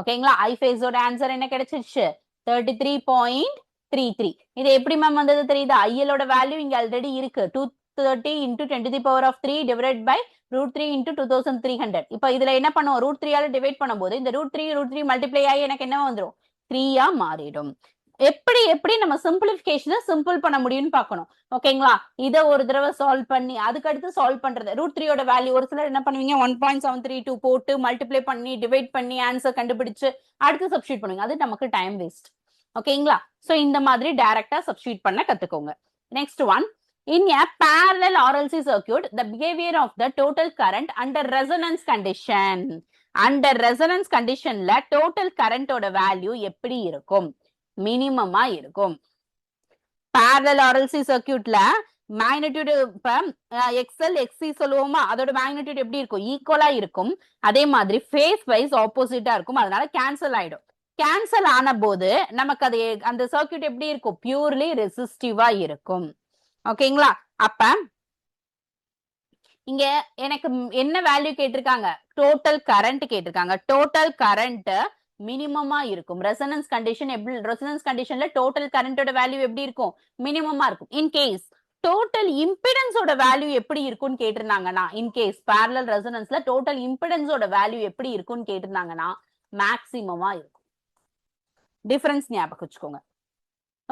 Speaker 1: ஓகேங்களா I phase ஓட ஆன்சர் என்ன கிடைச்சிருச்சு 33.33. இது எப்படி மேம் வந்தது தெரியுதா IL ஓட வேல்யூ இங்க ஆல்ரெடி இருக்கு 230 into 10 to the power of 3 divided by √3 into 2300. இப்போ இதுல என்ன பண்ணுவோம் √3 ஆல டிவைட் பண்ணும்போது இந்த √3 மல்டிப்ளை ஆகி எனக்கு என்ன வந்துரும் 3 மாறிடும். எப்படி எப்படி நம்ம சிம்பிளிஃபிகேஷனை சிம்பிள் பண்ண முடியும்னு பார்க்கணும். ஓகேங்களா இதை ஒரு தடவை சால்வ் பண்ணி அதுக்கு அடுத்து சால்வ் பண்றது √3 வேல்யூ ஒரு சிலர் என்ன பண்ணுவீங்க 1.732 போட்டு மல்டிப்ளை பண்ணி டிவைட் பண்ணி ஆன்சர் கண்டுபிடிச்சு அடுத்து சப்ஸ்டியூட் பண்ணுவீங்க அது நமக்கு டைம் வேஸ்ட். ஓகேங்களா சோ இந்த மாதிரி டைரக்டா சப்ஸ்டியூட் பண்ண கத்துக்கோங்க. Next one in a parallel RLC circuit the behavior of the total current under resonance condition under resonance conditionல total current ஓட வேல்யூ எப்படி இருக்கும் மினிமமா இருக்கும். parallel RLC circuitல மேக்னிடியூட் இப்ப XL XC சொல்லுவோமா அதோட மேக்னிடியூட் எப்படி இருக்கும் ஈக்குவலா இருக்கும். அதே மாதிரி ஃபேஸ் வைஸ் ஆப்போசிட்டா இருக்கும் அதனால கேன்சல் ஆயிடும். கேன்சல் ஆன போது நமக்கு அது அந்த சர்க்யூட் எப்படி இருக்கும் பியூர்லி ரெசிஸ்டிவா இருக்கும். ஓகேங்களா அப்ப இங்க எனக்கு என்ன வேல்யூ கேட்டிருக்காங்க டோட்டல் கரண்ட் கேட்டிருக்காங்க. டோட்டல் கரண்ட் மினிமமா இருக்கும். ரெசனன்ஸ் கண்டிஷன் எப்படி ரெசனன்ஸ் கண்டிஷன்ல டோட்டல் கரண்டோட வேல்யூ எப்படி இருக்கும் மினிமமா இருக்கும். இன் கேஸ் டோட்டல் இம்பிடன்ஸோட வேல்யூ எப்படி இருக்கும்னு கேட்டிருந்தாங்கன்னா இன்கேஸ் parallel ரெசனன்ஸ்ல டோட்டல் இம்பிடன்ஸோட வேல்யூ எப்படி இருக்கும்னு கேட்டிருந்தாங்கன்னா மேக்சிமமா இருக்கும். டிஃபரன்ஸ் ஞாபகம் வச்சுக்கோங்க.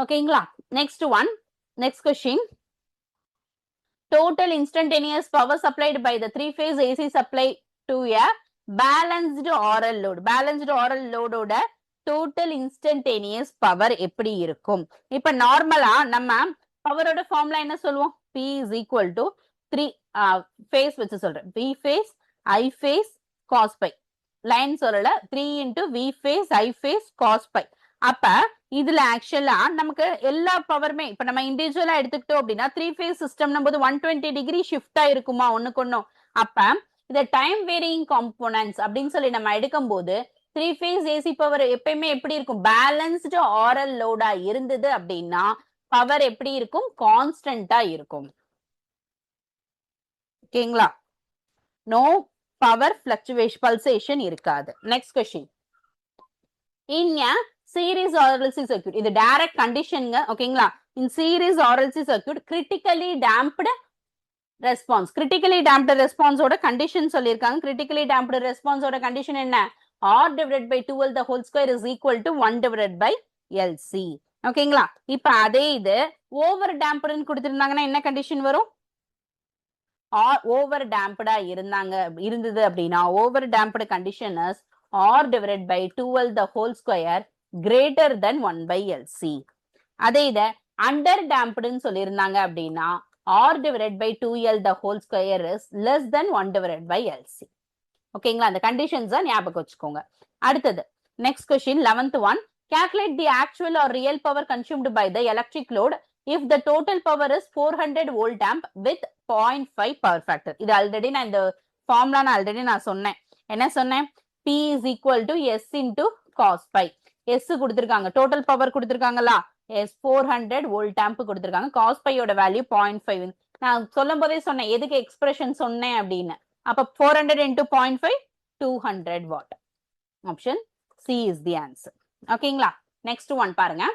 Speaker 1: ஓகேங்களா next one next question total instantaneous power supplied by the three-phase AC supply to a balanced RL load. Balanced RL load ஓட total instantaneous power எப்படி இருக்கும்? இப்ப நார்மலா நம்ம பவரோட ஃபார்முலா என்ன சொல்லுவோம்? P is equal to 3 phase வச்சு சொல்றேன். V phase, I phase, cos pi. Line சொல்லல 3 into V phase, I phase, cos pi. அப்ப இதுல ஆக்சுவலா நமக்கு எல்லா பவருமே இப்ப நம்ம இண்டிவிஜுவலா எடுத்துக்கிட்டோம் அப்படின்னா 3-phase சிஸ்டம் போது 120 டிகிரி ஷிஃப்டா இருக்குமா ஒண்ணுக்கு ஒண்ணும். அப்ப இந்த டைம் வேரியிங் காம்போனன்ட்ஸ் அப்படின்னு சொல்லி நம்ம எடுக்கும் போது 3-phase ஏசி பவர் எப்பயுமே எப்படி இருக்கும் பேலன்ஸ்டு ஆரல் லோடா இருந்தது அப்படின்னா பவர் எப்படி இருக்கும் கான்ஸ்டன்டா இருக்கும். ஓகேங்களா நோ பவர் பிளக்சுவேஷன் பல்சேஷன் இருக்காது. Next question in series RLC circuit இது டைரக்ட் கண்டிஷன்ங்க. ஓகேங்களா in series RLC circuit critically damped response critically damped response ஓட கண்டிஷன் சொல்லிருக்காங்க. critically damped response ஓட கண்டிஷன் என்ன R divided by 2L the whole square is equal to 1 divided by LC. ஓகேங்களா இப்ப அதே இது ஓவர் டேம்ப்டுன்னு கொடுத்திருந்தாங்கன்னா என்ன கண்டிஷன் வரும் ஓவர் டேம்ப்டா இருந்தது அப்படின்னா over damped condition is R divided by 2L the whole square greater than 1 by LC. அதே இத அண்டர் டேம்ப்டுன்னு சொல்லியிருந்தாங்க அப்படின்னா R divided by 2L the whole square is less than 1 divided by LC. ஓகேங்களா அந்த கண்டிஷன்ஸ் ஞாபகம் வச்சுக்கோங்க. அடுத்தது next question 11th one calculate the actual or real power consumed by the electric load if the total power is 400 volt amp with 0.5 power factor. இது ஆல்ரெடி நான் இந்த ஃபார்முலா ஆல்ரெடி நான் சொன்னேன். என்ன சொன்னேன் P is equal to S into cos pi. S கொடுத்திருக்காங்க டோட்டல் பவர் கொடுத்திருக்காங்களா S 400 வோல்ட் ஆம்ப் கொடுத்திருக்காங்க. cos pi யோட வேல்யூ 0.5. நான் சொல்லும் போதே சொன்னேன் எதுக்கு எக்ஸ்பிரஷன் சொன்னேன் அப்படின்னு. அப்ப 400 into 0.5 200 what. Option C is the answer. ஓகேங்களா நெக்ஸ்ட் ஒன் பாருங்க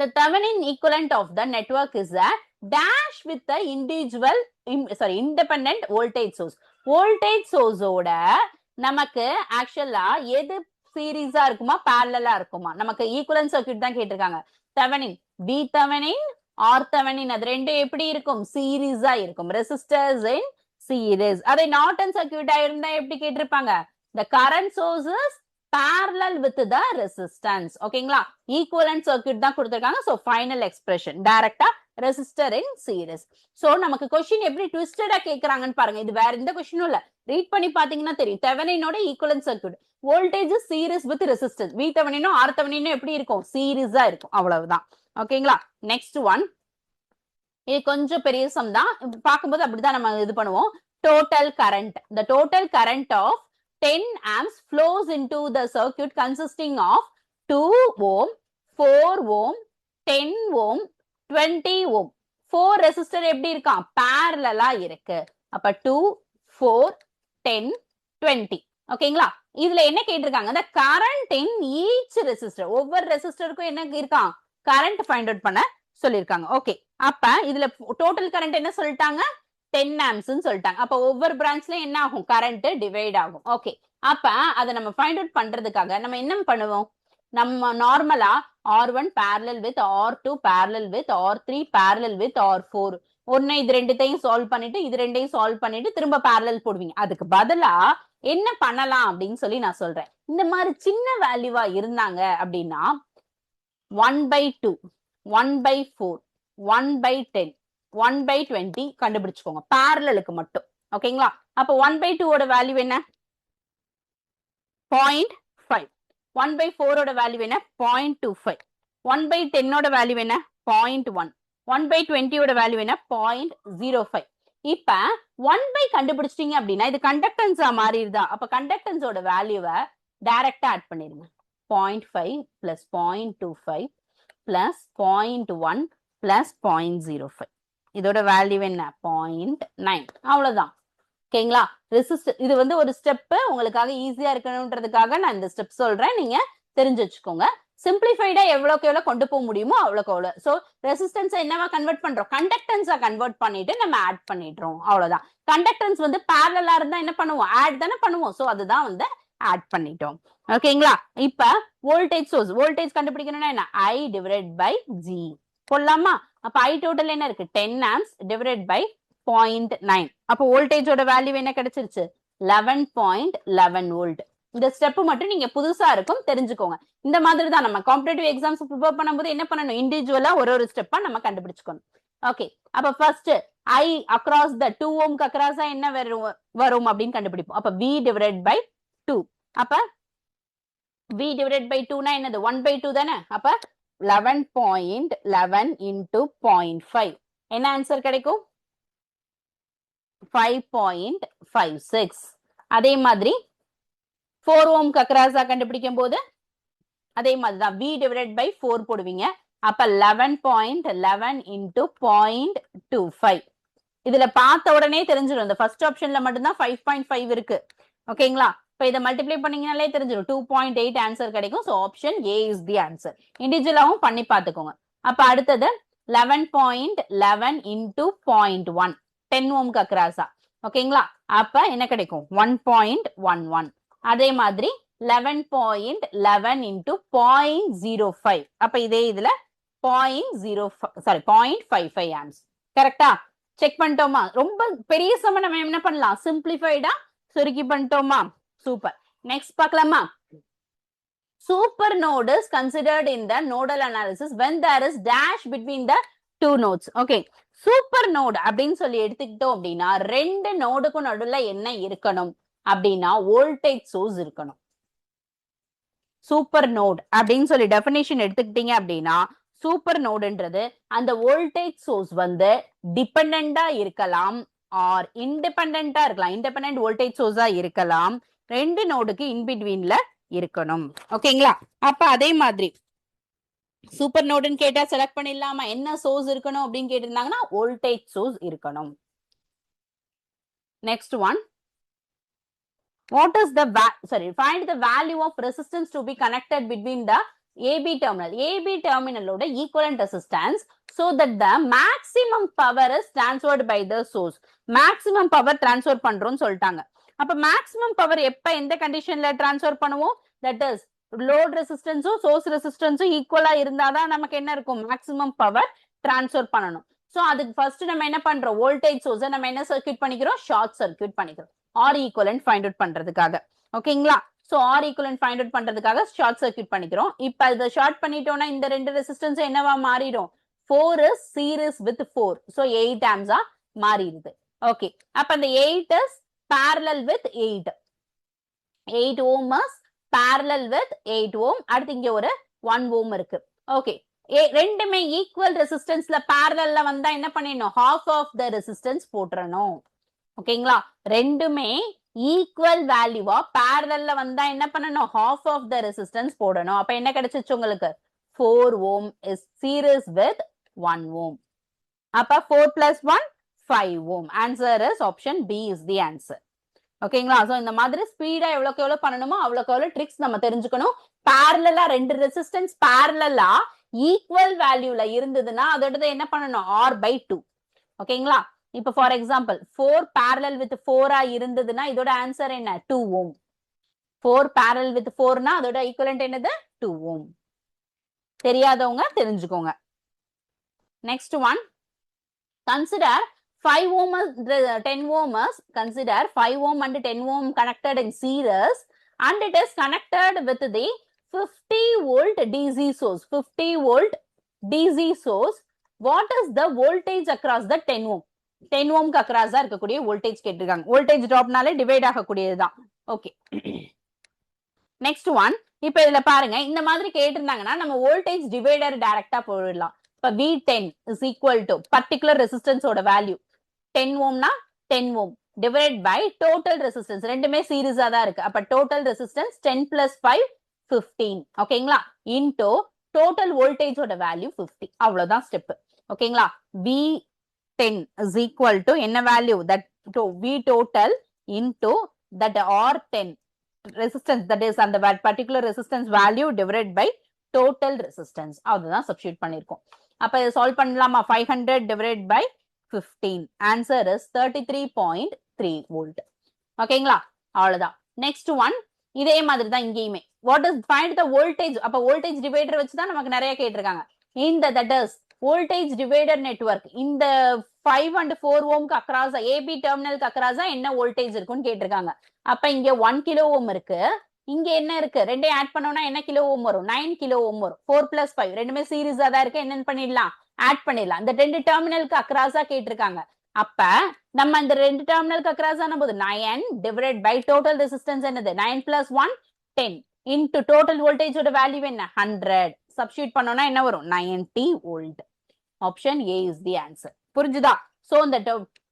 Speaker 1: the Thevenin equivalent of the network is a dash with the independent voltage source. voltage source ஓட நமக்கு ஆக்சுவலா எது சீரீஸா இருக்குமா parallel இருக்குமா நமக்கு ஈக்குவலன்ட் சர்க்யூட் தான் கேட்டிருக்காங்க. Thevenin V Thevenin R Thevenin அது ரெண்டும் எப்படி இருக்கும் சீரீஸா இருக்கும். ரெசிஸ்டர்ஸ் இன் சீரீஸ். அதே நார்டன் சர்க்யூட்டா இருந்தா எப்படி கேட்டிருப்பாங்க the current source is parallel with the resistance. ஓகேங்களா ஈக்குவலன்ட் சர்க்யூட் தான் கொடுத்திருக்காங்க. சோ ஃபைனல் எக்ஸ்பிரஷன் டைரக்டா ரெசிஸ்டர் இன் சீரீஸ். சோ நமக்கு क्वेश्चन எப்படி ட்விஸ்டடா கேக்குறாங்கன்னு பாருங்க. இது வேற எந்த क्वेश्चनும் இல்ல ரீட் பண்ணி பாத்தீங்கன்னா தெரியும். தெவெனினோட equivalent circuit voltage series with resistance V Thevenin R Thevenin எப்படி இருக்கும் சீரீஸா இருக்கும் அவ்வளவுதான். ஓகேங்களா நெக்ஸ்ட் ஒன் இது கொஞ்சம் பெரிய சம் தான் பார்க்கும்போது அப்படிதான் நம்ம இது பண்ணுவோம். Total current the total current of 10 amps flows into the circuit consisting of 2 ohm, 4 ohm, 10 ohm, 20 ohm. 4 resistor எப்படி இருக்கான்? parallel இருக்கு. அப்ப 2, 4, 10, 20. ஓகேங்களா? இதுல என்ன கேட்டிருக்காங்க? the current in each resistor. ஒவ்வொரு ரெசிஸ்டருக்கும் என்ன இருக்கான்? current find out பண்ண சொல்லிருக்காங்க. ஓகே. அப்ப இதுல டோட்டல் கரண்ட் என்ன சொல்லிட்டாங்க? 10 amps சொல்லிட்டாங்க. அப்ப ஒவ்வொரு பிரான்ச்ல என்ன ஆகும்? கரண்ட் டிவைட் ஆகும். ஓகே. அப்ப அதை நம்ம ஃபைண்ட் அவுட் பண்றதுக்காக நம்ம என்ன பண்ணுவோம்? நம்ம நார்மலா R1 parallel with R2 parallel with R3 parallel with R4 ஒன்னு இது ரெண்டுத்தையும் சால்வ் பண்ணிட்டு இது ரெண்டையும் சால்வ் பண்ணிட்டு திரும்ப parallel போடுவீங்க. அதுக்கு பதிலா என்ன பண்ணலாம் அப்படின்னு சொல்லி நான் சொல்றேன். இந்த மாதிரி சின்ன வேல்யூவா இருந்தாங்க அப்படின்னா 1/2, 1/4, 1/10, 1/20 கண்டுபிடிச்சுக்கோங்க parallelக்கு மட்டும். ஓகேங்களா? அப்ப 1/2 ஓட வேல்யூ என்ன? 0.5. 1/4 ஓட வேல்யூ என்ன? 0.25. 1/10 ஓட வேல்யூ என்ன? 0.1. 1/20 ஓட வேல்யூ என்ன? 0.05. இப்ப 1 கண்டுபிடிச்சிட்டீங்க அப்படின்னா இது கண்டக்டன்ஸா மாறிடுதா? அப்ப கண்டக்டன்ஸோட வேல்யூவை டைரக்டா ஆட் பண்ணிருங்க. 0.5 plus 0.25 plus 0.1 plus 0.05. இதோட வேல்யூ என்ன? 0.9. அவ்வளவுதான். ஓகேங்களா? ரெசிஸ்டர் இது வந்து ஒரு ஸ்டெப் உங்களுக்காக ஈஸியா இருக்கணும்ன்றதுக்காக நான் இந்த ஸ்டெப் சொல்றேன். நீங்க தெரிஞ்சு வச்சுக்கோங்க. சிம்பிளிஃபைடா எவ்வளவுக்கு எவ்வளவு கொண்டு போக முடியுமோ அவ்வளவுக்கு அவ்வளவு. சோ ரெசிஸ்டன்ஸ் என்னவா கன்வெர்ட் பண்றோம்? கண்டக்டன்ஸா கன்வெர்ட் பண்ணிட்டு நம்ம ஆட் பண்ணிடுறோம். அவ்வளவுதான். கண்டக்டன்ஸ் வந்து parallel இருந்தா என்ன பண்ணுவோம்? ஆட் தானே பண்ணுவோம். சோ அதுதான் வந்து ஆட் பண்ணிட்டோம். ஓகேங்களா? இப்ப வோல்டேஜ் சோர்ஸ், வோல்டேஜ் கண்டுபிடிக்கணும்னா என்ன? I divided by G போடலாமா? அப்ப I டோட்டல் என்ன இருக்கு? 10 amps divided by 0.9. அப்ப வோல்டேஜோட வேல்யூ என்ன கிடைச்சிருச்சு? 11.11 வோல்ட். இந்த ஸ்டெப் மட்டும் நீங்க புதுசா இருக்கும் தெரிஞ்சுக்கோங்க. இந்த மாதிரி தான் நம்ம காம்படிட்டிவ் எக்ஸாம்ஸ் ப்ரிப்பேர் பண்ணும்போது என்ன பண்ணணும்? இண்டிவிஜுவலா ஒரு ஸ்டெப்பா நம்ம கண்டுபிடிச்சுக்கணும். ஓகே. அப்ப first I across the 2 ohm across என்ன வரும் அப்படின்னு கண்டுபிடிப்போம். அப்ப V divided by 2. அப்ப V divided by 2 னா என்னது? 1/2 தானே? அப்ப 11.11 into 0.5 என்ன ஆன்சர் கிடைக்கும்? 5.56. அதே மாதிரி 4 ohm அக்ராஸா கண்டுபிடிக்கும் போது அதே மாதிரி தான் V divided by 4 போடுவீங்க. அப்ப 11.11 into 0.25. இதுல பார்த்த உடனே தெரிஞ்சிடும். இந்த ஃபர்ஸ்ட் ஆப்ஷன்ல மட்டும்தான் 5.5 இருக்கு. ஓகேங்களா? இப்ப இதை மல்டிப்ளை பண்ணீங்கனாலே தெரிஞ்சிடும். 2.8 ஆன்சர் கிடைக்கும். So option A is the answer. இண்டிவிஜுவலாவும் பண்ணி பார்த்துக்கோங்க. அப்ப அடுத்தது 11.11 into 0.1 10 ohm அக்ராஸா. ஓகேங்களா? அப்ப என்ன கிடைக்கும்? 1.11. அதே மாதிரி 11.11 into 0.05. அப்ப இதே இதுல 0.55 ஆம்ஸ். கரெக்டா? செக் பண்ணிட்டோமா? ரொம்ப பெரிய சம நம்ம என்ன பண்ணலாம்? சிம்பிளிஃபைடா சுருக்கி பண்ணிட்டோமா? சூப்பர். நெக்ஸ்ட் பார்க்கலாமா? Super node is considered in the nodal analysis when there is dash between the two nodes. Okay. Super node அப்படின்னு சொல்லி எடுத்துக்கிட்டோம் அப்படின்னா ரெண்டு நோடுக்கும் நடுவுல என்ன இருக்கணும் அப்படின்னா வோல்டேஜ் சோர்ஸ் இருக்கணும். சூப்பர் நோட் அப்படின்னு சொல்லி டெஃபினேஷன் எடுத்துக்கிட்டீங்க அப்படின்னா சூப்பர் நோடுன்றது அந்த வோல்டேஜ் சோர்ஸ் வந்து டிபெண்டா இருக்கலாம் ஆர் இண்டிபெண்டா இருக்கலாம். இண்டிபெண்டன்ட் வோல்டேஜ் சோர்ஸா இருக்கலாம். ரெண்டு நோடுக்கு இன்பிட்வீன்ல இருக்கணும். ஓகேங்களா? அப்ப அதே மாதிரி சூப்பர் நோடுன்னு கேட்டா செலக்ட் பண்ணிடலாமா? என்ன சோர்ஸ் இருக்கணும் அப்படின்னு கேட்டிருந்தாங்கன்னா வோல்டேஜ் சோர்ஸ் இருக்கணும். Next one, what is the find the value of resistance to be connected between the AB terminal. AB terminal ஓட equivalent resistance so that the maximum power is transferred by the source. maximum power transfer பண்றோம்னு சொல்லிட்டாங்க. அப்ப maximum power எப்ப எந்த கண்டிஷன்ல transfer பண்ணுவோம்? that is load resistance source resistance ஈக்குவலா இருந்தாதான் நமக்கு என்ன இருக்கும்? maximum power transfer பண்ணணும். சோ அதுக்கு ஃபர்ஸ்ட் நம்ம என்ன பண்றோம்? வோல்டேஜ் சோர்ஸை நம்ம என்ன சர்க்யூட் பண்ணிக்கிறோம்? ஷார்ட் சர்க்யூட் பண்ணிக்கிறோம். R equivalent find out பண்றதுக்காக. ஓகேங்களா? So R equivalent find out பண்றதுக்காக ஷார்ட் சர்க்யூட் பண்ணிக்கிறோம். இப்ப இத ஷார்ட் பண்ணிட்டோம்னா இந்த ரெண்டு ரெசிஸ்டன்ஸ் என்னவா மாறிடும்? 4 is series with 4. So 8 amps மாறிடுது. ஓகே. அப்ப அந்த 8 is parallel with 8. 8 ohm is parallel with 8 ohm. அடுத்து இங்க ஒரு 1 ohm இருக்கு. ஓகே. ரெண்டுமே ஈக்குவல் ரெசிஸ்டன்ஸ்ல parallelல வந்தா என்ன பண்ணிடணும்? half of the resistance போட்டுறணும். ஓகேங்களா? ரெண்டுமே ஈக்குவல் வேல்யூவா பேரலல்ல வந்தா என்ன பண்ணணும், half of the resistance போடணும். அப்ப என்ன கிடைச்சிச்சு உங்களுக்கு, 4 ohm is series with 1 ohm. அப்ப 4 plus 1 5 ohm. Answer is option B is the answer. ஓகேங்களா? சோ இந்த மாதிரி ஸ்பீடா எவ்வளவுக்கு எவ்வளவு பண்ணணுமோ அவ்வளவுக்கு எவ்வளவு ட்ரிக்ஸ் நம்ம தெரிஞ்சுக்கணும். பேரலலா ரெண்டு ரெசிஸ்டன்ஸ் பேரலலா ஈக்குவல் வேல்யூல இருந்ததுன்னா அதோட என்ன பண்ணணும், R/2. ஓகேங்களா? இப்ப ஃபார் எக்ஸாம்பிள் 4 parallel with 4 இருந்ததுன்னா இதோட ஆன்சர் என்ன, 2 ohm. 4 parallel with 4 அதோட ஈக்குவலன்ட் என்னது, 2 ohm. தெரியாதவங்க தெரிஞ்சுக்கோங்க. Next one, consider 5 ohm 10 ohm, consider 5 ohm and 10 ohm connected in series and it is connected with the 50 volt DC source. 50 volt DC source. What is the voltage across the 10 ohm? 10 ohm க்கு அக்ராஸா இருக்கக்கூடிய வோல்டேஜ் கேட்டிருக்காங்க. வோல்டேஜ் டிராப்னாலே டிவைட் ஆகக்கூடியதுதான். Okay, next one. இப்ப இதுல பாருங்க, இந்த மாதிரி கேட்டிருந்தாங்கன்னா நம்ம வோல்டேஜ் டிவைடர் டைரக்டா போயிடலாம். இப்ப V10 is equal to particular ரெசிஸ்டன்ஸோட வேல்யூ 10 ஓம்னா 10 ohm divide by total resistance, ரெண்டுமே சீரிஸா தான் இருக்கு. அப்ப டோட்டல் ரெசிஸ்டன்ஸ் 10 plus 5 15. ஓகேங்களா? இன்டோ டோட்டல் வோல்டேஜோட வேல்யூ 50. அவ்வளவுதான் ஸ்டெப். ஓகேங்களா? V10 is equal to என்ன value, that V total into that R10 resistance, that is அந்த particular resistance value divided by total resistance. அதுதான் சப்ஸ்டிட்யூட் பண்ணிருக்கோம். அப்ப இதை சால்வ் பண்ணலாமா? 500 divided by 15. Answer is 33.3 volt. ஓகேங்களா? அவ்வளவுதான். நெக்ஸ்ட் ஒன், இதே மாதிரி தான் இங்கேயுமே. What is find the voltage? அப்ப வோல்டேஜ் டிவைடர் வச்சு தான் நமக்கு நிறைய கேட்டிருக்காங்க. இந்த that is voltage divider network, இந்த 5 and 4 ஓம்க்கு அக்ராஸா, ஏபி டெர்மினலுக்கு அக்ராஸா என்ன வோல்டேஜ் இருக்குன்னு கேட்டிருக்காங்க. அப்ப இங்க 1 கிலோ ஓம் இருக்கு, இங்க என்ன இருக்கு, ரெண்டையும் ஆட் பண்ணோம்னா என்ன கிலோ ஓம் வரும், 9 கிலோ ஓம் வரும். 4 plus 5 ரெண்டுமே சீரிஸா தான் இருக்கு, என்னன்னு பண்ணிடலாம், ஆட் பண்ணிடலாம். இந்த ரெண்டு டெர்மினலுக்கு அக்ராஸா கேட்டிருக்காங்க. அப்ப நம்ம இந்த ரெண்டு டெர்மினலுக்கு அக்ராஸ் ஆன போது 9 டிவைடட் பை டோட்டல் ரெசிஸ்டன்ஸ் என்னது, 9 plus 1 10 இன்டு டோட்டல் வோல்டேஜோட வேல்யூ என்ன, 100. சப்ஸ்டிட்யூட் பண்ணோம்னா என்ன வரும், 90 volt. Option A is the answer. புரிஞ்சுதா? சோ இந்த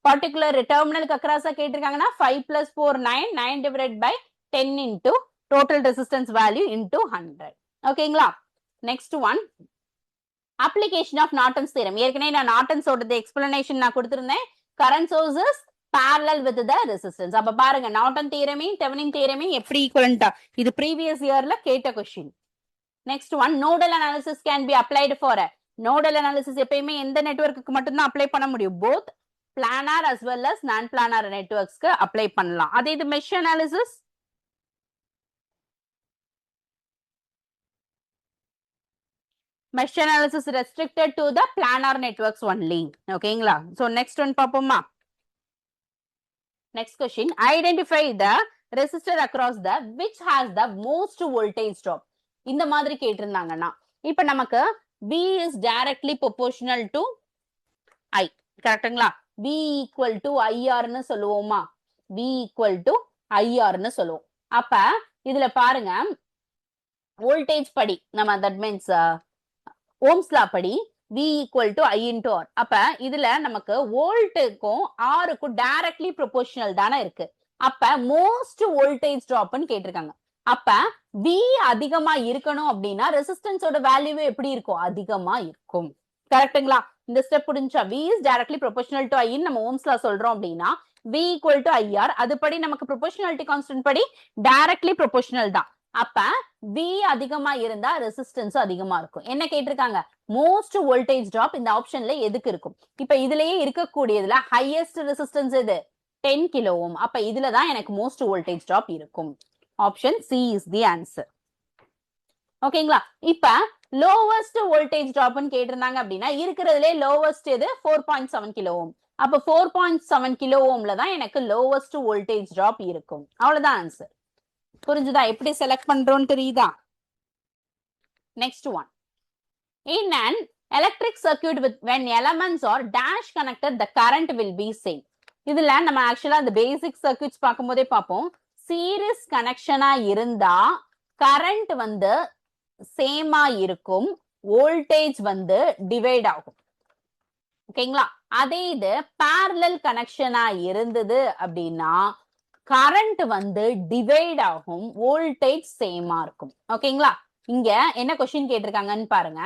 Speaker 1: பர்டிகுலர் டெர்மினலுக்கு அக்ராஸா கேட்டிருக்காங்கன்னா 5 plus 4 9, 9 divided by 10 into total resistance value into 100. ஓகேங்களா? Next one, application of Norton's theorem. ஏற்கனவே நான் நார்டன்ஸ் ஓட எக்ஸ்பிளனேஷன் நான் கொடுத்திருந்தேன். Current sources parallel with the resistance. அப்ப பாருங்க, நார்டன் தியரமே தெவெனின் தியரமே எப்படி ஈக்குவலண்டா, இது ப்ரீவியஸ் இயர்ல கேட்ட question. Next one, nodal analysis can be applied for. Nodal analysis எப்பயுமே எந்த நெட்வொர்க்குக்கு மட்டும் தான் அப்ளை பண்ண முடியும், both planar as well as நான் பிளானார் நெட்வொர்க்ஸ்க்கு அப்ளை பண்ணலாம். அதே இது mesh analysis, mesh analysis restricted to the planar networks only. ஓகேங்களா? so next one பாப்போமா. next question, identify the resistor across the which has the most voltage drop. இந்த மாதிரி கேட்டிருந்தாங்கன்னா இப்ப நமக்கு V is directly proportional to I, கரெக்ட்டுங்களா? V equal to IR ன்னு சொல்லுவோமா, V equal to IR ன்னு சொல்லுவோம். அப்ப இதுல பாருங்க, வோல்டேஜ் படி நம்ம that means ஓம்ஸ் லா படி V equal to I into R. அப்ப இதுல நமக்கு வோல்ட்டுக்கும் ஆருக்கும் டைரக்ட்லி ப்ரொபோர்ஷனல் தானே இருக்கு. அப்ப மோஸ்ட் வோல்டேஜ் டிராப்னு கேட்டிருக்காங்க. அப்ப V அதிகமா இருக்கணும் அப்படின்னா ரெசிஸ்டன்ஸோட வேல்யூவே எப்படி இருக்கும், அதிகமா இருக்கும். கரெக்ட்டுங்களா? இந்த ஸ்டெப் புரிஞ்சா V is directly proportional to I நம்ம ஓம்ஸ் லா சொல்றோம் அப்படின்னா V equal to IR, அதுபடி நமக்கு ப்ரொபோர்ஷனாலிட்டி கான்ஸ்டன்ட் படி டைரக்ட்லி ப்ரொபோர்ஷனல் தான். அப்ப V அதிகமா இருந்தா ரெசிஸ்டன்ஸ் அதிகமா இருக்கும். என்ன கேட்டிருக்காங்க, மோஸ்ட் வோல்டேஜ் டிராப் இந்த ஆப்ஷன்ல எதுக்கு இருக்கும்? இப்ப இதுலயே இருக்கக்கூடியதுல ஹையஸ்ட் ரெசிஸ்டன்ஸ் எது, 10 கிலோ ஓம். அப்ப இதுல தான் எனக்கு மோஸ்ட் வோல்டேஜ் டிராப் இருக்கும். Option C is the answer. ஓகேங்களா? இப்ப லோவஸ்ட் வோல்டேஜ் டிராப்னு கேட்டிருந்தாங்க அப்படின்னா இருக்கிறதுலே லோவஸ்ட் எது, 4.7 கிலோ ஓம். அப்ப 4.7 கிலோ ஓம்ல தான் எனக்கு லோவஸ்ட் வோல்டேஜ் டிராப் இருக்கும். அவ்வளவுதான் ஆன்சர். புரிஞ்சுதா? எப்படி செலக்ட் பண்றோம்னு தெரியுதா? Next one, in an electric circuit with when elements are dash connected the current will be same. இதுல நம்ம ஆக்சுவலா இந்த பேசிக் சர்க்யூட்ஸ் பார்க்கும்போதே பார்ப்போம், சீரிஸ் கனெக்ஷனா இருந்தா கரண்ட் வந்து சேமா இருக்கும், வோல்டேஜ் வந்து டிவைட் ஆகும். ஓகேங்களா? அதே இது parallel கனெக்ஷனா இருந்தது அப்படின்னா கரண்ட் வந்து டிவைட் ஆகும், வோல்டேஜ் சேமா இருக்கும். ஓகேங்களா? இங்க என்ன கொஸ்டின் கேட்டிருக்காங்கன்னு பாருங்க.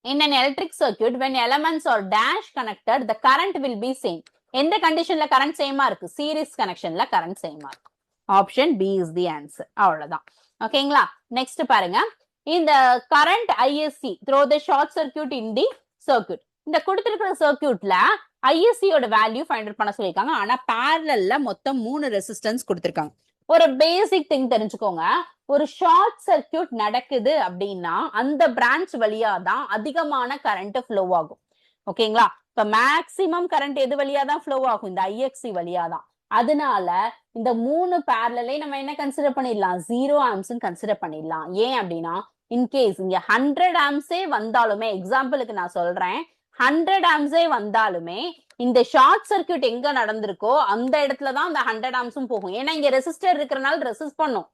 Speaker 1: In an electric circuit, when elements are dash connected, the current will be same. எந்த கண்டிஷன்ல கரண்ட் சேமா இருக்கு? சீரிஸ் கனெக்ஷன்ல கரண்ட் சேமா இருக்கு. Option B is the answer. அவ்வளவுதான். ஓகேங்களா? நெக்ஸ்ட் பாருங்க. இந்த current ISC through the short circuit in the circuit. இந்த கொடுத்திருக்கிற சர்க்யூட்ல ஐஎஸ்சியோட வேல்யூ ஃபைண்ட் அவுட் பண்ண சொல்லியிருக்காங்க. ஆனா பேரலல்ல மொத்தம் 3 ரெசிஸ்டன்ஸ் கொடுத்திருக்காங்க. ஒரு பேசிக் திங் தெரிஞ்சுக்கோங்க. ஒரு ஷார்ட் சர்க்யூட் நடக்குது அப்படின்னா அந்த பிரான்ச் வழியா தான் அதிகமான கரண்ட் ஃப்ளோ ஆகும். ஓகேங்களா? இப்ப மேக்சிமம் கரண்ட் எது வழியா தான் ஃப்ளோ ஆகும்? இந்த ஐஎக்சி வழியா தான். அதனால இந்த 3 பேரலே நம்ம என்ன கன்சிடர் பண்ணிடலாம்? 0 ஆம்ஸ் கன்சிடர் பண்ணிடலாம். ஏன் அப்படின்னா இன்கேஸ் இங்க 100 ஆம்ஸே வந்தாலுமே, எக்ஸாம்பிளுக்கு நான் சொல்றேன், 100 ஆம்ஸே வந்தாலுமே இந்த ஷார்ட் சர்க்யூட் எங்க நடந்திருக்கோ அந்த இடத்துலதான் அந்த 100 ஆம்ஸும் போகும். ஏன்னா இங்க ரெசிஸ்டர் இருக்கிறனால ரெசிஸ்ட் பண்ணும்.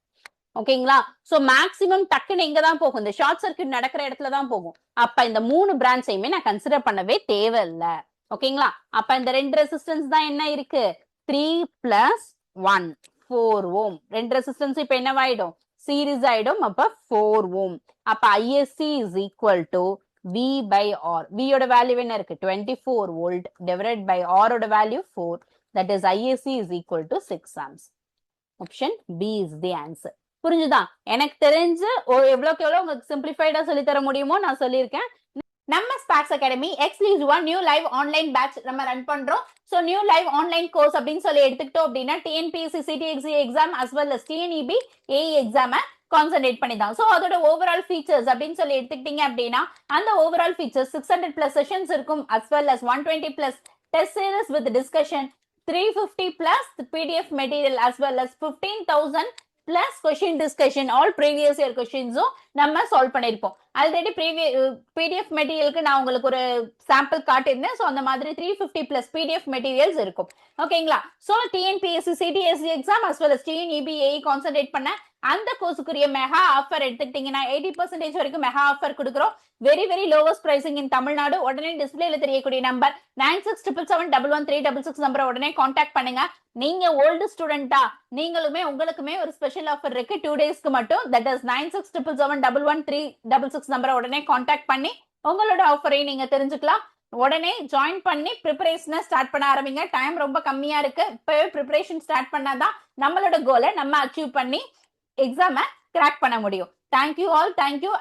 Speaker 1: ஓகேங்களா? சோ மேக்சிமம் டக்குன்னு எங்க தான் போகும்? இந்த ஷார்ட் சர்க்யூட் நடக்கிற இடத்துல தான் போகும். அப்ப இந்த 3 பிரான்ச்சையுமே நான் கன்சிடர் பண்ணவே தேவையில்லை. ஓகேங்களா? அப்ப இந்த 2 ரெசிஸ்டன்ஸ் தான் என்ன இருக்கு? 3 + 1 4 ஓம். 2 ரெசிஸ்டன்ஸ் இப்ப என்னவாயிடும்? சீரிஸ் ஆயிடும். அப்ப 4 ஓம். அப்ப ISC is equal to V by R. V ஓட வேல்யூ என்ன இருக்கு? 24 வோல்ட் divided by R ஓட value 4. That is ISC is equal to 6 amps. Option B is the answer. புரிஞ்சுதா? எனக்கு தெரிஞ்சு எவ்வளவுக்கு எவ்வளவு உங்களுக்கு சிம்பிளிஃபைடா சொல்லி தர முடியுமோ நான் சொல்லியிருக்கேன். நம்ம ஸ்பாக்ஸ் அகாடமி எக்ஸ்க்ளூசிவா நியூ லைவ் ஆன்லைன் பேட்ச் நம்ம ரன் பண்றோம். So new live online course அப்படின்னு சொல்லி எடுத்துக்கிட்டோம் அப்படின்னா டிஎன்பிஎஸ்சி சிடிஎக்ஸி exam as well as TNEB AE எக்ஸாம கான்சென்ட்ரேட் பண்ணி தான். சோ அதோட ஓவரால் ஃபீச்சர்ஸ் அப்படின்னு சொல்லி எடுத்துக்கிட்டீங்க அப்படின்னா அந்த ஓவரால் ஃபீச்சர்ஸ் 600+ செஷன்ஸ் இருக்கும் as well as 120+ test series with discussion, 350+ PDF material as well as 15,000+ question discussion, all previous year கொஸ்டின்ஸும் நம்ம சால்வ் பண்ணிருப்போம். ஆல்ரெடி PDF மெட்டீரியலுக்கு நான் உங்களுக்கு ஒரு சாம்பிள் காட்டியிருந்தேன். ஸோ அந்த மாதிரி 350+ PDF மெட்டீரியல்ஸ் இருக்கும். ஓகேங்களா? So TNPSC CDSC exam as well as TNEB AE concentrate பண்ண அந்த கோர்ஸுக்குரிய மெகா ஆஃபர் எடுத்துக்கிட்டீங்கன்னா 80% வரைக்கும் மெகா ஆஃபர் கொடுக்குறோம். Very very lowest pricing in Tamil Nadu. உடனே டிஸ்பிளேல தெரியக்கூடிய நம்பர் 9677711366 நம்பரை உடனே கான்டாக்ட் பண்ணுங்க. நீங்க ஓல்டு ஸ்டூடெண்டா நீங்களுமே உங்களுக்குமே ஒரு ஸ்பெஷல் ஆஃபர் இருக்கு 2 டேஸ்க்கு மட்டும். தட் இஸ் 9677711366 நம்பரை உடனே கான்டாக்ட் பண்ணி உங்களோட ஆஃபரை நீங்க தெரிஞ்சுக்கலாம். உடனே ஜாயின் பண்ணி ப்ரிப்பரேஷனை ஸ்டார்ட் பண்ண ஆரம்பிங்க. டைம் ரொம்ப கம்மியா இருக்கு. இப்பவே ப்ரிப்பரேஷன் ஸ்டார்ட் பண்ணாதான் நம்மளோட கோலை நம்ம அச்சீவ் பண்ணி எக்ஸாமை கிராக் பண்ண முடியும். Thank you all. Thank you.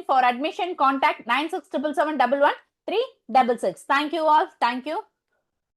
Speaker 1: For admission contact 9677711366. Thank you all. Thank you.